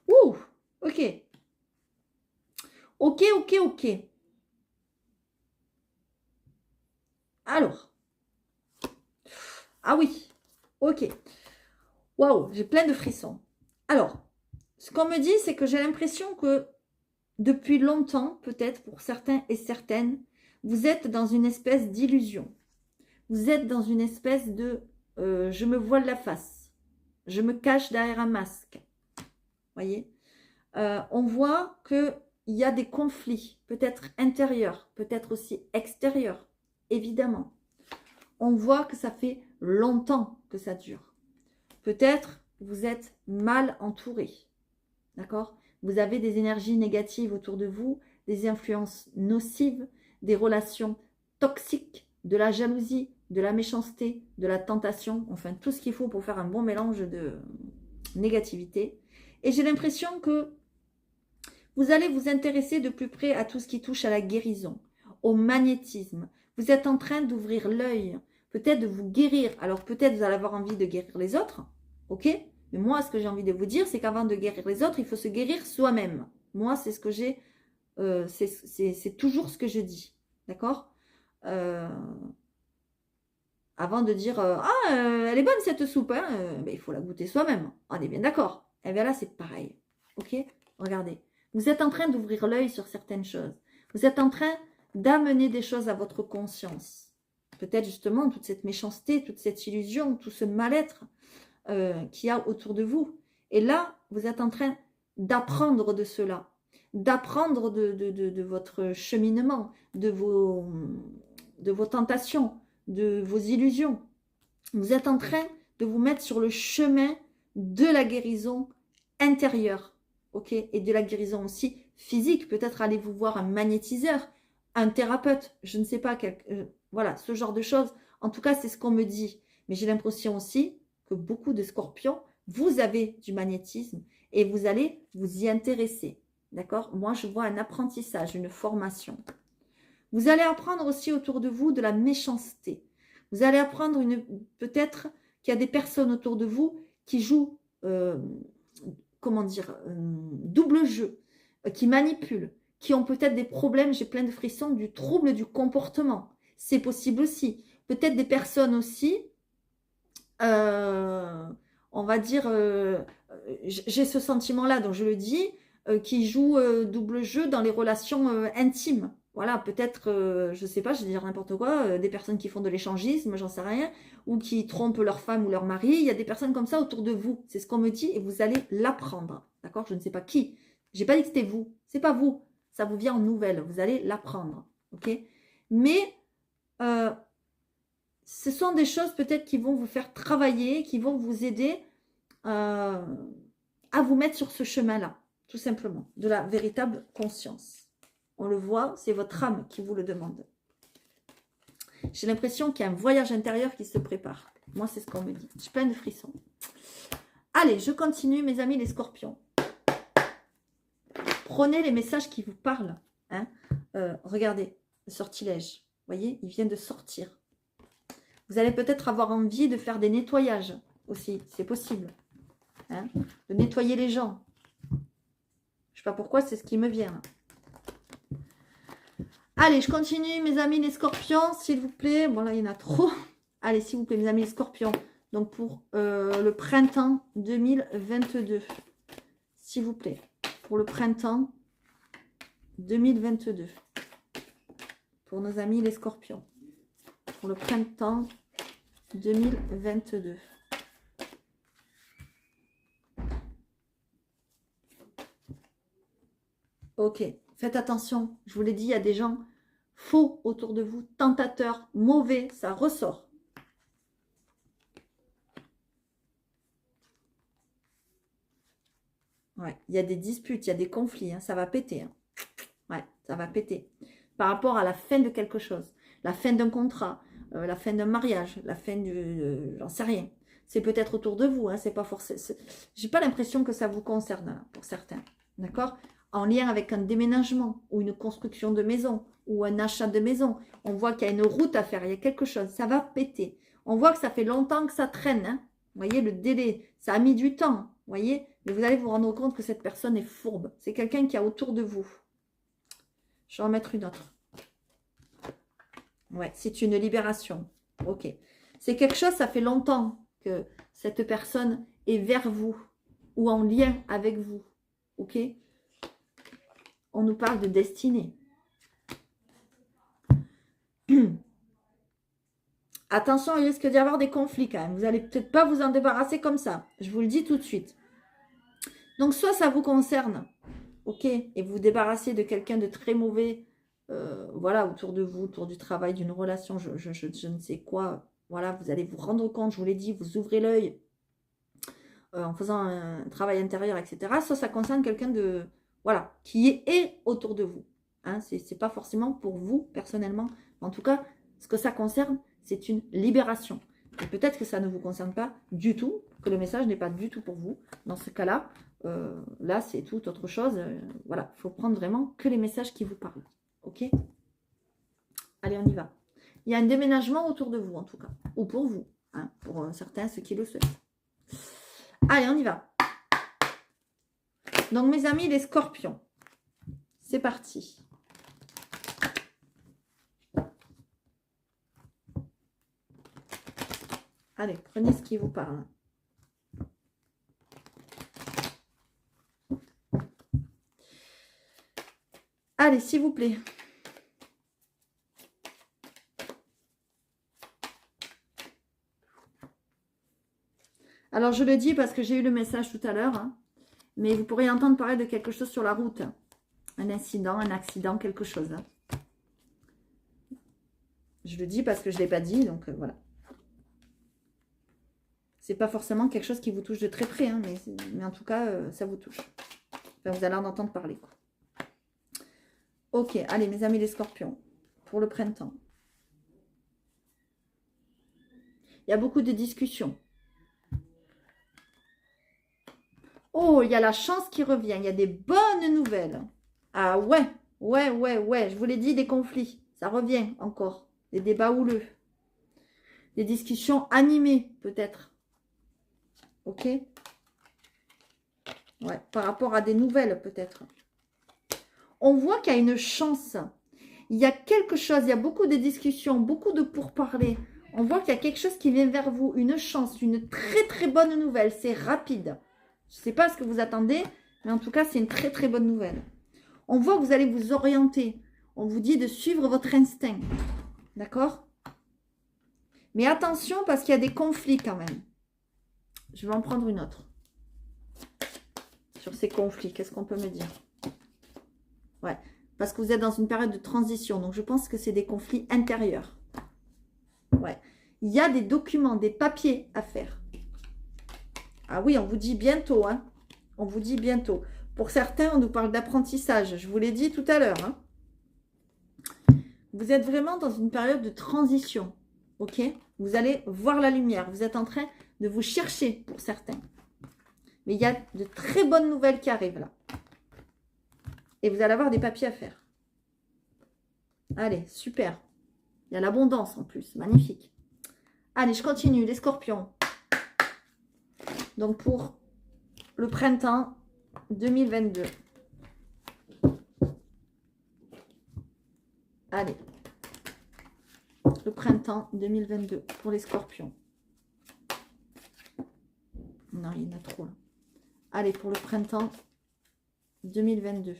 Ouh, ok. Ok. Alors. Ah oui, ok. Waouh, j'ai plein de frissons. Alors, ce qu'on me dit, c'est que j'ai l'impression que depuis longtemps, peut-être pour certains et certaines, vous êtes dans une espèce d'illusion. Vous êtes dans une espèce de je me voile la face. Je me cache derrière un masque. Voyez, on voit qu'il y a des conflits, peut-être intérieurs, peut-être aussi extérieurs, évidemment. On voit que ça fait longtemps que ça dure. Peut-être vous êtes mal entouré. D'accord? Vous avez des énergies négatives autour de vous, des influences nocives, des relations toxiques, de la jalousie, de la méchanceté, de la tentation, enfin tout ce qu'il faut pour faire un bon mélange de négativité. Et j'ai l'impression que vous allez vous intéresser de plus près à tout ce qui touche à la guérison, au magnétisme. Vous êtes en train d'ouvrir l'œil, peut-être de vous guérir. Alors peut-être vous allez avoir envie de guérir les autres, ok? Mais moi, ce que j'ai envie de vous dire, c'est qu'avant de guérir les autres, il faut se guérir soi-même. Moi, c'est ce que j'ai, c'est toujours ce que je dis, d'accord? Avant de dire, elle est bonne cette soupe, hein, ben, il faut la goûter soi-même. On est bien d'accord. Et bien là, c'est pareil, ok? Regardez, vous êtes en train d'ouvrir l'œil sur certaines choses. Vous êtes en train d'amener des choses à votre conscience. Peut-être justement toute cette méchanceté, toute cette illusion, tout ce mal-être qu'il y a autour de vous. Et là, vous êtes en train d'apprendre de cela. d'apprendre de votre cheminement, de vos tentations, de vos illusions. Vous êtes en train de vous mettre sur le chemin de la guérison intérieure, ok, et de la guérison aussi physique. Peut-être allez-vous voir un magnétiseur, un thérapeute, je ne sais pas, voilà, ce genre de choses. En tout cas, c'est ce qu'on me dit. Mais j'ai l'impression aussi que beaucoup de scorpions, vous avez du magnétisme et vous allez vous y intéresser. D'accord? Moi, je vois un apprentissage, une formation. Vous allez apprendre aussi autour de vous de la méchanceté. Vous allez apprendre peut-être qu'il y a des personnes autour de vous qui jouent, comment dire, double jeu, qui manipulent, qui ont peut-être des problèmes, j'ai plein de frissons, du trouble du comportement. C'est possible aussi. Peut-être des personnes aussi, on va dire, j'ai ce sentiment-là, donc je le dis, qui jouent double jeu dans les relations intimes. Voilà, peut-être, je ne sais pas, je vais dire n'importe quoi, des personnes qui font de l'échangisme, j'en sais rien, ou qui trompent leur femme ou leur mari. Il y a des personnes comme ça autour de vous. C'est ce qu'on me dit et vous allez l'apprendre. D'accord? Je ne sais pas qui. J'ai pas dit que c'était vous. C'est pas vous. Ça vous vient en nouvelle. Vous allez l'apprendre. Ok? Mais ce sont des choses peut-être qui vont vous faire travailler, qui vont vous aider à vous mettre sur ce chemin-là, tout simplement, de la véritable conscience. On le voit, c'est votre âme qui vous le demande. J'ai l'impression qu'il y a un voyage intérieur qui se prépare. Moi, c'est ce qu'on me dit. J'ai plein de frissons. Allez, je continue, mes amis les scorpions. Prenez les messages qui vous parlent. Hein. Regardez, le sortilège. Vous voyez, il vient de sortir. Vous allez peut-être avoir envie de faire des nettoyages aussi. C'est possible. Hein, de nettoyer les gens. Je ne sais pas pourquoi, c'est ce qui me vient. Allez, je continue, mes amis les scorpions, s'il vous plaît. Bon, là, il y en a trop. Allez, s'il vous plaît, mes amis les scorpions. Donc, pour le printemps 2022. S'il vous plaît. Pour le printemps 2022. Pour nos amis les scorpions. Pour le printemps 2022. Ok, faites attention. Je vous l'ai dit, il y a des gens faux autour de vous, tentateurs, mauvais, ça ressort. Ouais, il y a des disputes, il y a des conflits, hein, ça va péter. Hein. Ouais, ça va péter. Par rapport à la fin de quelque chose, la fin d'un contrat, la fin d'un mariage, la fin du... j'en sais rien. C'est peut-être autour de vous, hein, c'est pas forcément... J'ai pas l'impression que ça vous concerne, hein, pour certains. D'accord? En lien avec un déménagement, ou une construction de maison, ou un achat de maison. On voit qu'il y a une route à faire, il y a quelque chose, ça va péter. On voit que ça fait longtemps que ça traîne, hein. Vous voyez, le délai, ça a mis du temps, vous voyez? Mais vous allez vous rendre compte que cette personne est fourbe. C'est quelqu'un qui a autour de vous. Je vais en mettre une autre. Ouais, c'est une libération. Ok. C'est quelque chose, ça fait longtemps que cette personne est vers vous ou en lien avec vous. Ok? On nous parle de destinée. Attention, il risque d'y avoir des conflits quand même. Vous n'allez peut-être pas vous en débarrasser comme ça. Je vous le dis tout de suite. Donc, soit ça vous concerne, ok, et vous vous débarrassez de quelqu'un de très mauvais, voilà, autour de vous, autour du travail, d'une relation, je ne sais quoi. Voilà, vous allez vous rendre compte, je vous l'ai dit, vous ouvrez l'œil en faisant un travail intérieur, etc. Soit ça concerne quelqu'un de, voilà, qui est autour de vous. Hein, c'est pas forcément pour vous, personnellement. En tout cas, ce que ça concerne, c'est une libération. Et peut-être que ça ne vous concerne pas du tout, que le message n'est pas du tout pour vous. Dans ce cas-là, là, c'est tout autre chose. Voilà, il faut prendre vraiment que les messages qui vous parlent. Ok? Allez, on y va. Il y a un déménagement autour de vous, en tout cas. Ou pour vous. Hein, pour certains, ceux qui le souhaitent. Allez, on y va. Donc, mes amis, les scorpions. C'est parti. Allez, prenez ce qui vous parle. Allez, s'il vous plaît. Alors, je le dis parce que j'ai eu le message tout à l'heure. Hein, mais vous pourriez entendre parler de quelque chose sur la route. Un incident, un accident, quelque chose. Hein. Je le dis parce que je ne l'ai pas dit, donc voilà. C'est pas forcément quelque chose qui vous touche de très près, hein, mais en tout cas, ça vous touche. Enfin, vous allez en entendre parler. Quoi. Ok, allez, mes amis les scorpions, pour le printemps. Il y a beaucoup de discussions. Oh, il y a la chance qui revient. Il y a des bonnes nouvelles. Ah ouais, ouais. Je vous l'ai dit, des conflits. Ça revient encore. Des débats houleux. Des discussions animées, peut-être. Ok? Ouais, par rapport à des nouvelles, peut-être. On voit qu'il y a une chance. Il y a quelque chose, il y a beaucoup de discussions, beaucoup de pourparlers. On voit qu'il y a quelque chose qui vient vers vous. Une chance, une très très bonne nouvelle. C'est rapide. Je ne sais pas ce que vous attendez, mais en tout cas, c'est une très très bonne nouvelle. On voit que vous allez vous orienter. On vous dit de suivre votre instinct. D'accord? Mais attention, parce qu'il y a des conflits quand même. Je vais en prendre une autre. Sur ces conflits, qu'est-ce qu'on peut me dire? Ouais, parce que vous êtes dans une période de transition. Donc, je pense que c'est des conflits intérieurs. Ouais. Il y a des documents, des papiers à faire. Ah oui, on vous dit bientôt. Hein. On vous dit bientôt. Pour certains, on nous parle d'apprentissage. Je vous l'ai dit tout à l'heure. Hein. Vous êtes vraiment dans une période de transition. Ok? Vous allez voir la lumière. Vous êtes en train de vous chercher pour certains. Mais il y a de très bonnes nouvelles qui arrivent là. Et vous allez avoir des papiers à faire. Allez, super. Il y a l'abondance en plus. Magnifique. Allez, je continue. Les scorpions. Donc, pour le printemps 2022. Allez. Le printemps 2022 pour les scorpions. Non, il y en a trop là. Allez, pour le printemps 2022.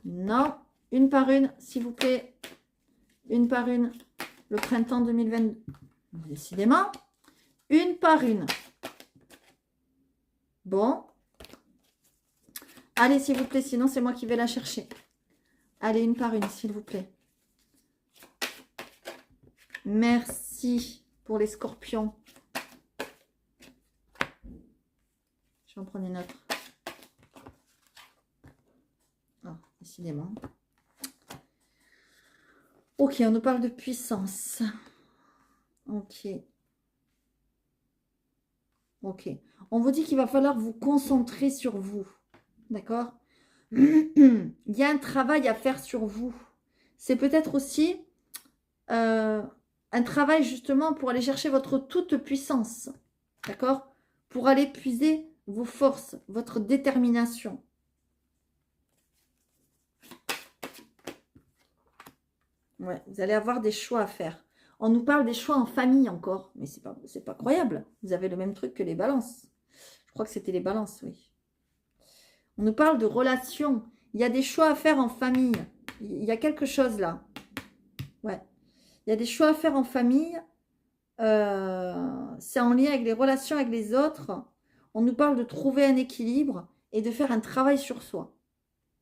Non, une par une, s'il vous plaît. Une par une. Le printemps 2022. Décidément. Une par une. Bon. Allez, s'il vous plaît, sinon c'est moi qui vais la chercher. Allez, une par une, s'il vous plaît. Merci pour les scorpions. Je vais en prendre une autre. Ah, décidément. Ok, on nous parle de puissance. Ok. Ok. On vous dit qu'il va falloir vous concentrer sur vous. D'accord? Il y a un travail à faire sur vous. C'est peut-être aussi un travail justement pour aller chercher votre toute puissance. D'accord? Pour aller puiser vos forces, votre détermination. Ouais, vous allez avoir des choix à faire. On nous parle des choix en famille encore, mais c'est pas croyable. Vous avez le même truc que les balances. Je crois que c'était les balances, oui. On nous parle de relations. Il y a des choix à faire en famille. Il y a quelque chose là. Ouais. Il y a des choix à faire en famille. C'est en lien avec les relations avec les autres. On nous parle de trouver un équilibre et de faire un travail sur soi.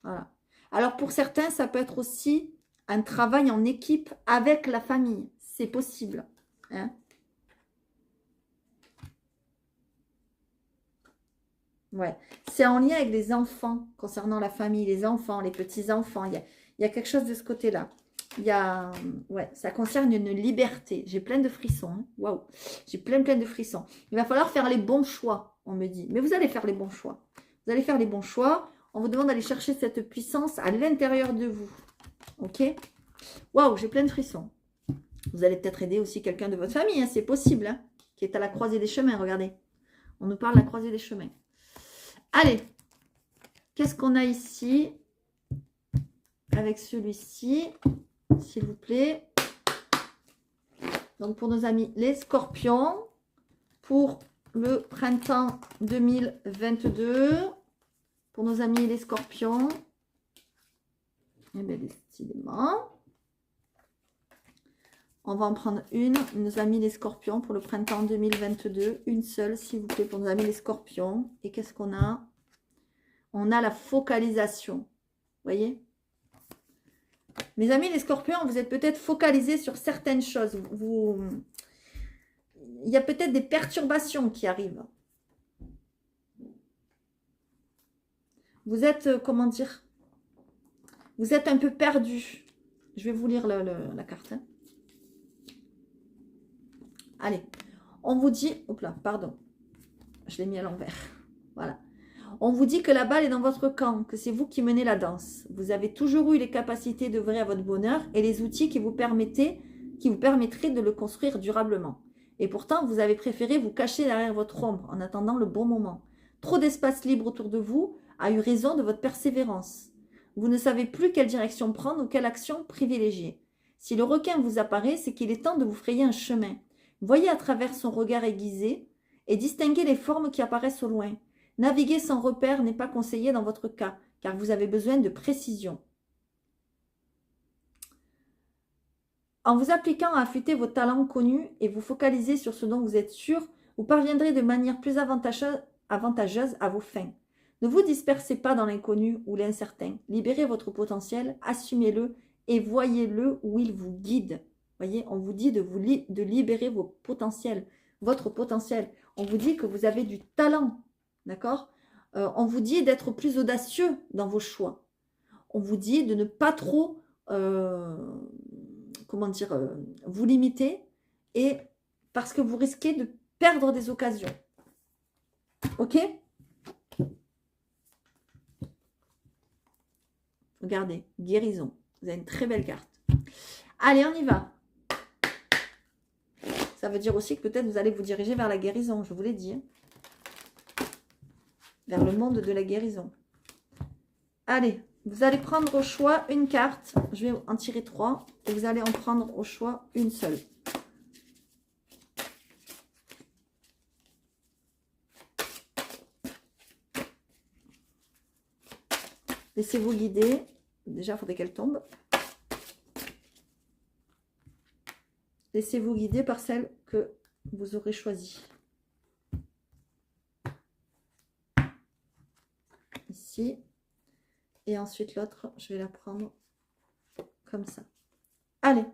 Voilà. Alors pour certains, ça peut être aussi un travail en équipe avec la famille. C'est possible. Hein? Ouais. C'est en lien avec les enfants, concernant la famille, les enfants, les petits-enfants. Il y a quelque chose de ce côté-là. Ouais, ça concerne une liberté. J'ai plein de frissons. Hein. Waouh. J'ai plein de frissons. Il va falloir faire les bons choix, on me dit. Mais vous allez faire les bons choix. Vous allez faire les bons choix. On vous demande d'aller chercher cette puissance à l'intérieur de vous. Ok? Waouh, j'ai plein de frissons. Vous allez peut-être aider aussi quelqu'un de votre famille. Hein, c'est possible. Hein, qui est à la croisée des chemins. Regardez. On nous parle de la croisée des chemins. Allez. Qu'est-ce qu'on a ici? Avec celui-ci. S'il vous plaît. Donc, pour nos amis les scorpions, pour le printemps 2022, pour nos amis les scorpions, eh bien, décidément, on va en prendre une, nos amis les scorpions, pour le printemps 2022, une seule, s'il vous plaît, pour nos amis les scorpions. Et qu'est-ce qu'on a? On a la focalisation. Vous voyez? Mes amis, les scorpions, vous êtes peut-être focalisés sur certaines choses. Il y a peut-être des perturbations qui arrivent. Vous êtes, comment dire? Vous êtes un peu perdu. Je vais vous lire la carte. Hein. Allez, on vous dit... Hop là, pardon. Je l'ai mis à l'envers. Voilà. On vous dit que la balle est dans votre camp, que c'est vous qui menez la danse. Vous avez toujours eu les capacités d'œuvrer à votre bonheur et les outils qui vous permettraient de le construire durablement. Et pourtant, vous avez préféré vous cacher derrière votre ombre en attendant le bon moment. Trop d'espace libre autour de vous a eu raison de votre persévérance. Vous ne savez plus quelle direction prendre ou quelle action privilégier. Si le requin vous apparaît, c'est qu'il est temps de vous frayer un chemin. Voyez à travers son regard aiguisé et distinguez les formes qui apparaissent au loin. Naviguer sans repère n'est pas conseillé dans votre cas, car vous avez besoin de précision. En vous appliquant à affûter vos talents connus et vous focaliser sur ce dont vous êtes sûr, vous parviendrez de manière plus avantageuse à vos fins. Ne vous dispersez pas dans l'inconnu ou l'incertain. Libérez votre potentiel, assumez-le et voyez-le où il vous guide. Voyez, on vous dit de libérer vos potentiels, votre potentiel. On vous dit que vous avez du talent, d'accord? On vous dit d'être plus audacieux dans vos choix. On vous dit de ne pas trop, vous limiter et parce que vous risquez de perdre des occasions. Ok? Regardez, guérison. Vous avez une très belle carte. Allez, on y va. Ça veut dire aussi que peut-être vous allez vous diriger vers la guérison, je vous l'ai dit. Vers le monde de la guérison. Allez, vous allez prendre au choix une carte. Je vais en tirer 3. Et vous allez en prendre au choix une seule. Laissez-vous guider. Déjà, il faudrait qu'elle tombe. Laissez-vous guider par celle que vous aurez choisie. Ici. Et ensuite, l'autre, je vais la prendre comme ça. Allez.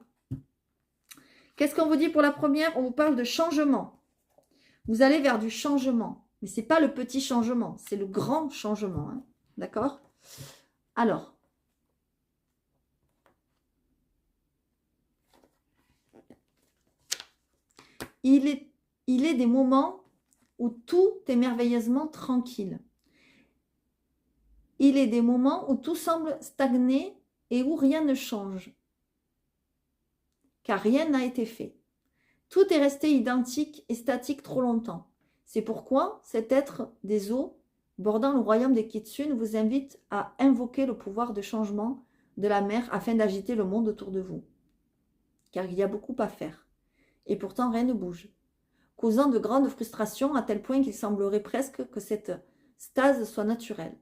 Qu'est-ce qu'on vous dit pour la première? On vous parle de changement. Vous allez vers du changement. Mais ce n'est pas le petit changement, c'est le grand changement. Hein. D'accord? Alors. Il est des moments où tout est merveilleusement tranquille. Il est des moments où tout semble stagner et où rien ne change. Car rien n'a été fait. Tout est resté identique et statique trop longtemps. C'est pourquoi cet être des eaux, bordant le royaume des Kitsune, vous invite à invoquer le pouvoir de changement de la mer afin d'agiter le monde autour de vous. Car il y a beaucoup à faire. Et pourtant rien ne bouge, causant de grandes frustrations à tel point qu'il semblerait presque que cette stase soit naturelle.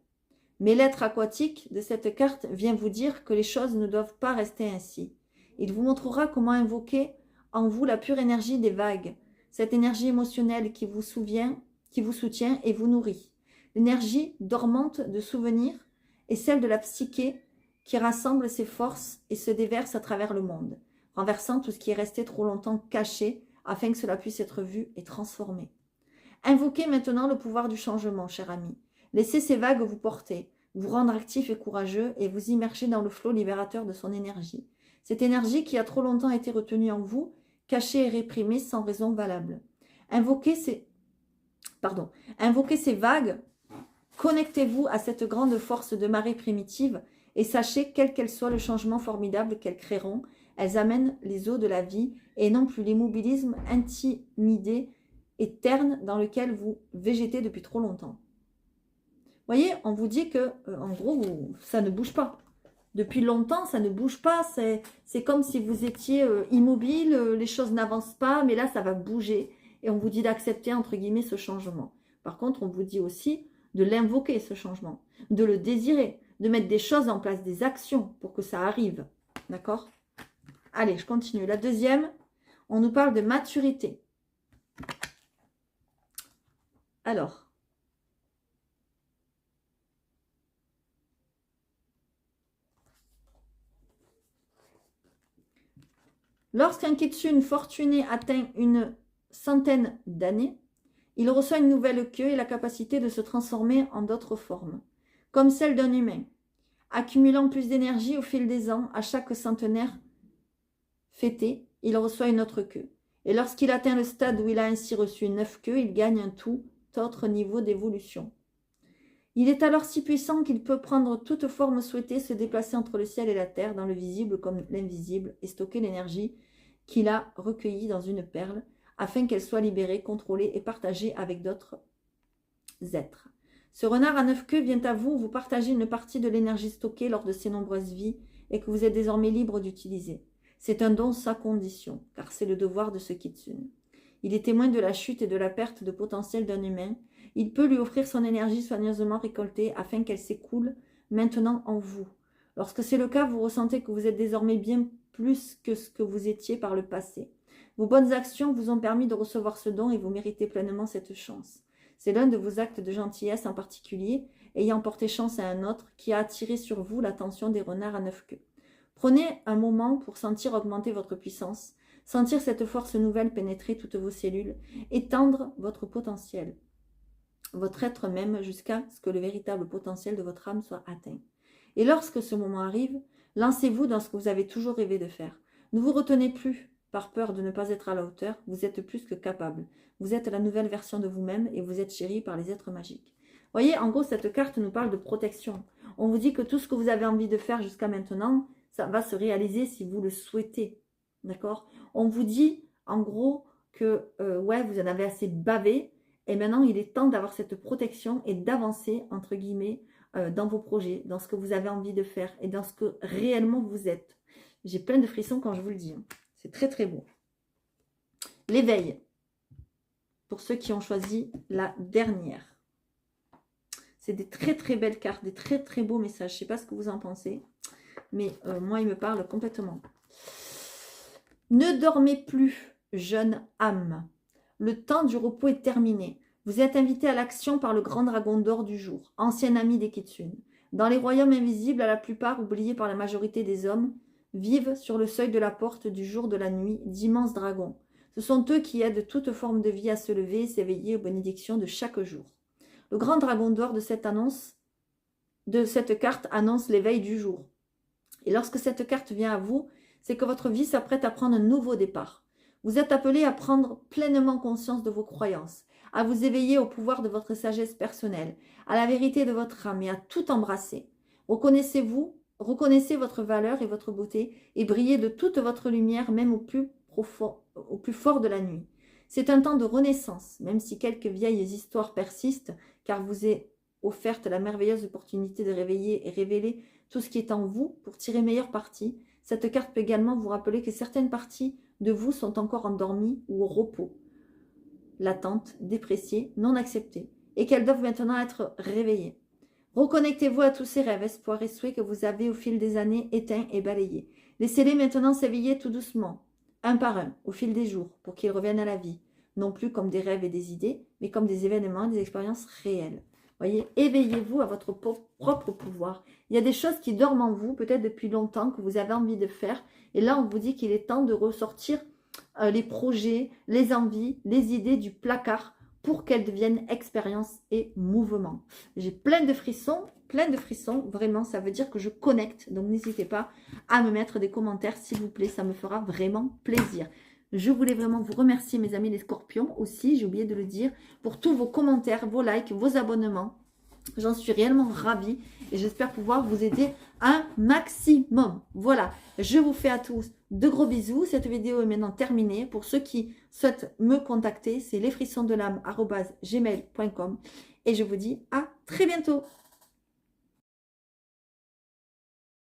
Mais l'être aquatique de cette carte vient vous dire que les choses ne doivent pas rester ainsi. Il vous montrera comment invoquer en vous la pure énergie des vagues, cette énergie émotionnelle qui vous soutient et vous nourrit. L'énergie dormante de souvenirs est celle de la psyché qui rassemble ses forces et se déverse à travers le monde, renversant tout ce qui est resté trop longtemps caché afin que cela puisse être vu et transformé. Invoquez maintenant le pouvoir du changement, cher ami. Laissez ces vagues vous porter, vous rendre actif et courageux et vous immerger dans le flot libérateur de son énergie. Cette énergie qui a trop longtemps été retenue en vous, cachée et réprimée sans raison valable. Invoquez ces vagues, connectez-vous à cette grande force de marée primitive et sachez, quel qu'elle soit le changement formidable qu'elles créeront, elles amènent les eaux de la vie et non plus l'immobilisme intimidé et terne dans lequel vous végétez depuis trop longtemps. Vous voyez, on vous dit que, en gros, ça ne bouge pas. Depuis longtemps, ça ne bouge pas. C'est comme si vous étiez immobile, les choses n'avancent pas, mais là, ça va bouger. Et on vous dit d'accepter, entre guillemets, ce changement. Par contre, on vous dit aussi de l'invoquer, ce changement, de le désirer, de mettre des choses en place, des actions pour que ça arrive. D'accord ? Allez, je continue. La deuxième, on nous parle de maturité. Alors, Lorsqu'un kitsune fortuné atteint une centaine d'années, il reçoit une nouvelle queue et la capacité de se transformer en d'autres formes, comme celle d'un humain, accumulant plus d'énergie au fil des ans. À chaque centenaire fêté, il reçoit une autre queue. Et lorsqu'il atteint le stade où il a ainsi reçu 9 queues, il gagne un tout autre niveau d'évolution. Il est alors si puissant qu'il peut prendre toute forme souhaitée, se déplacer entre le ciel et la terre, dans le visible comme l'invisible, et stocker l'énergie qu'il a recueillie dans une perle, afin qu'elle soit libérée, contrôlée et partagée avec d'autres êtres. Ce renard à 9 queues vient à vous, vous partagez une partie de l'énergie stockée lors de ses nombreuses vies et que vous êtes désormais libre d'utiliser. C'est un don sans condition, car c'est le devoir de ce kitsune. Il est témoin de la chute et de la perte de potentiel d'un humain. Il peut lui offrir son énergie soigneusement récoltée afin qu'elle s'écoule maintenant en vous. Lorsque c'est le cas, vous ressentez que vous êtes désormais bien plus que ce que vous étiez par le passé. Vos bonnes actions vous ont permis de recevoir ce don et vous méritez pleinement cette chance. C'est l'un de vos actes de gentillesse en particulier, ayant porté chance à un autre, qui a attiré sur vous l'attention des renards à 9 queues. Prenez un moment pour sentir augmenter votre puissance, sentir cette force nouvelle pénétrer toutes vos cellules, étendre votre potentiel, votre être même, jusqu'à ce que le véritable potentiel de votre âme soit atteint. Et lorsque ce moment arrive, lancez-vous dans ce que vous avez toujours rêvé de faire. Ne vous retenez plus par peur de ne pas être à la hauteur, vous êtes plus que capable. Vous êtes la nouvelle version de vous-même et vous êtes chéri par les êtres magiques. Vous voyez, en gros, cette carte nous parle de protection. On vous dit que tout ce que vous avez envie de faire jusqu'à maintenant, ça va se réaliser si vous le souhaitez. D'accord? On vous dit, en gros, que ouais, vous en avez assez bavé et maintenant, il est temps d'avoir cette protection et d'avancer, entre guillemets, dans vos projets, dans ce que vous avez envie de faire et dans ce que réellement vous êtes. J'ai plein de frissons quand je vous le dis. Hein. C'est très, très beau. L'éveil. Pour ceux qui ont choisi la dernière. C'est des très, très belles cartes, des très, très beaux messages. Je ne sais pas ce que vous en pensez, mais moi, il me parle complètement. Ne dormez plus, jeune âme. Le temps du repos est terminé. Vous êtes invité à l'action par le grand dragon d'or du jour, ancien ami des Kitsune. Dans les royaumes invisibles, à la plupart oubliés par la majorité des hommes, vivent sur le seuil de la porte du jour de la nuit d'immenses dragons. Ce sont eux qui aident toute forme de vie à se lever et s'éveiller aux bénédictions de chaque jour. Le grand dragon d'or de cette carte annonce l'éveil du jour. Et lorsque cette carte vient à vous, c'est que votre vie s'apprête à prendre un nouveau départ. Vous êtes appelé à prendre pleinement conscience de vos croyances, à vous éveiller au pouvoir de votre sagesse personnelle, à la vérité de votre âme et à tout embrasser. Reconnaissez votre valeur et votre beauté et brillez de toute votre lumière, même au plus fort de la nuit. C'est un temps de renaissance, même si quelques vieilles histoires persistent, car vous est offerte la merveilleuse opportunité de réveiller et révéler tout ce qui est en vous pour tirer meilleur parti. Cette carte peut également vous rappeler que certaines parties de vous sont encore endormies ou au repos, latentes, dépréciées, non acceptées, et qu'elles doivent maintenant être réveillées. Reconnectez-vous à tous ces rêves, espoirs et souhaits que vous avez au fil des années éteints et balayés. Laissez-les maintenant s'éveiller tout doucement, un par un, au fil des jours, pour qu'ils reviennent à la vie, non plus comme des rêves et des idées, mais comme des événements, des expériences réelles. Voyez, éveillez-vous à votre propre pouvoir. Il y a des choses qui dorment en vous, peut-être depuis longtemps, que vous avez envie de faire. Et là, on vous dit qu'il est temps de ressortir les projets, les envies, les idées du placard pour qu'elles deviennent expérience et mouvement. J'ai plein de frissons, vraiment, ça veut dire que je connecte. Donc, n'hésitez pas à me mettre des commentaires, s'il vous plaît, ça me fera vraiment plaisir. Je voulais vraiment vous remercier, mes amis les scorpions, aussi, j'ai oublié de le dire, pour tous vos commentaires, vos likes, vos abonnements. J'en suis réellement ravie et j'espère pouvoir vous aider un maximum. Voilà, je vous fais à tous de gros bisous. Cette vidéo est maintenant terminée. Pour ceux qui souhaitent me contacter, c'est lesfrissonsdelame@gmail.com et je vous dis à très bientôt.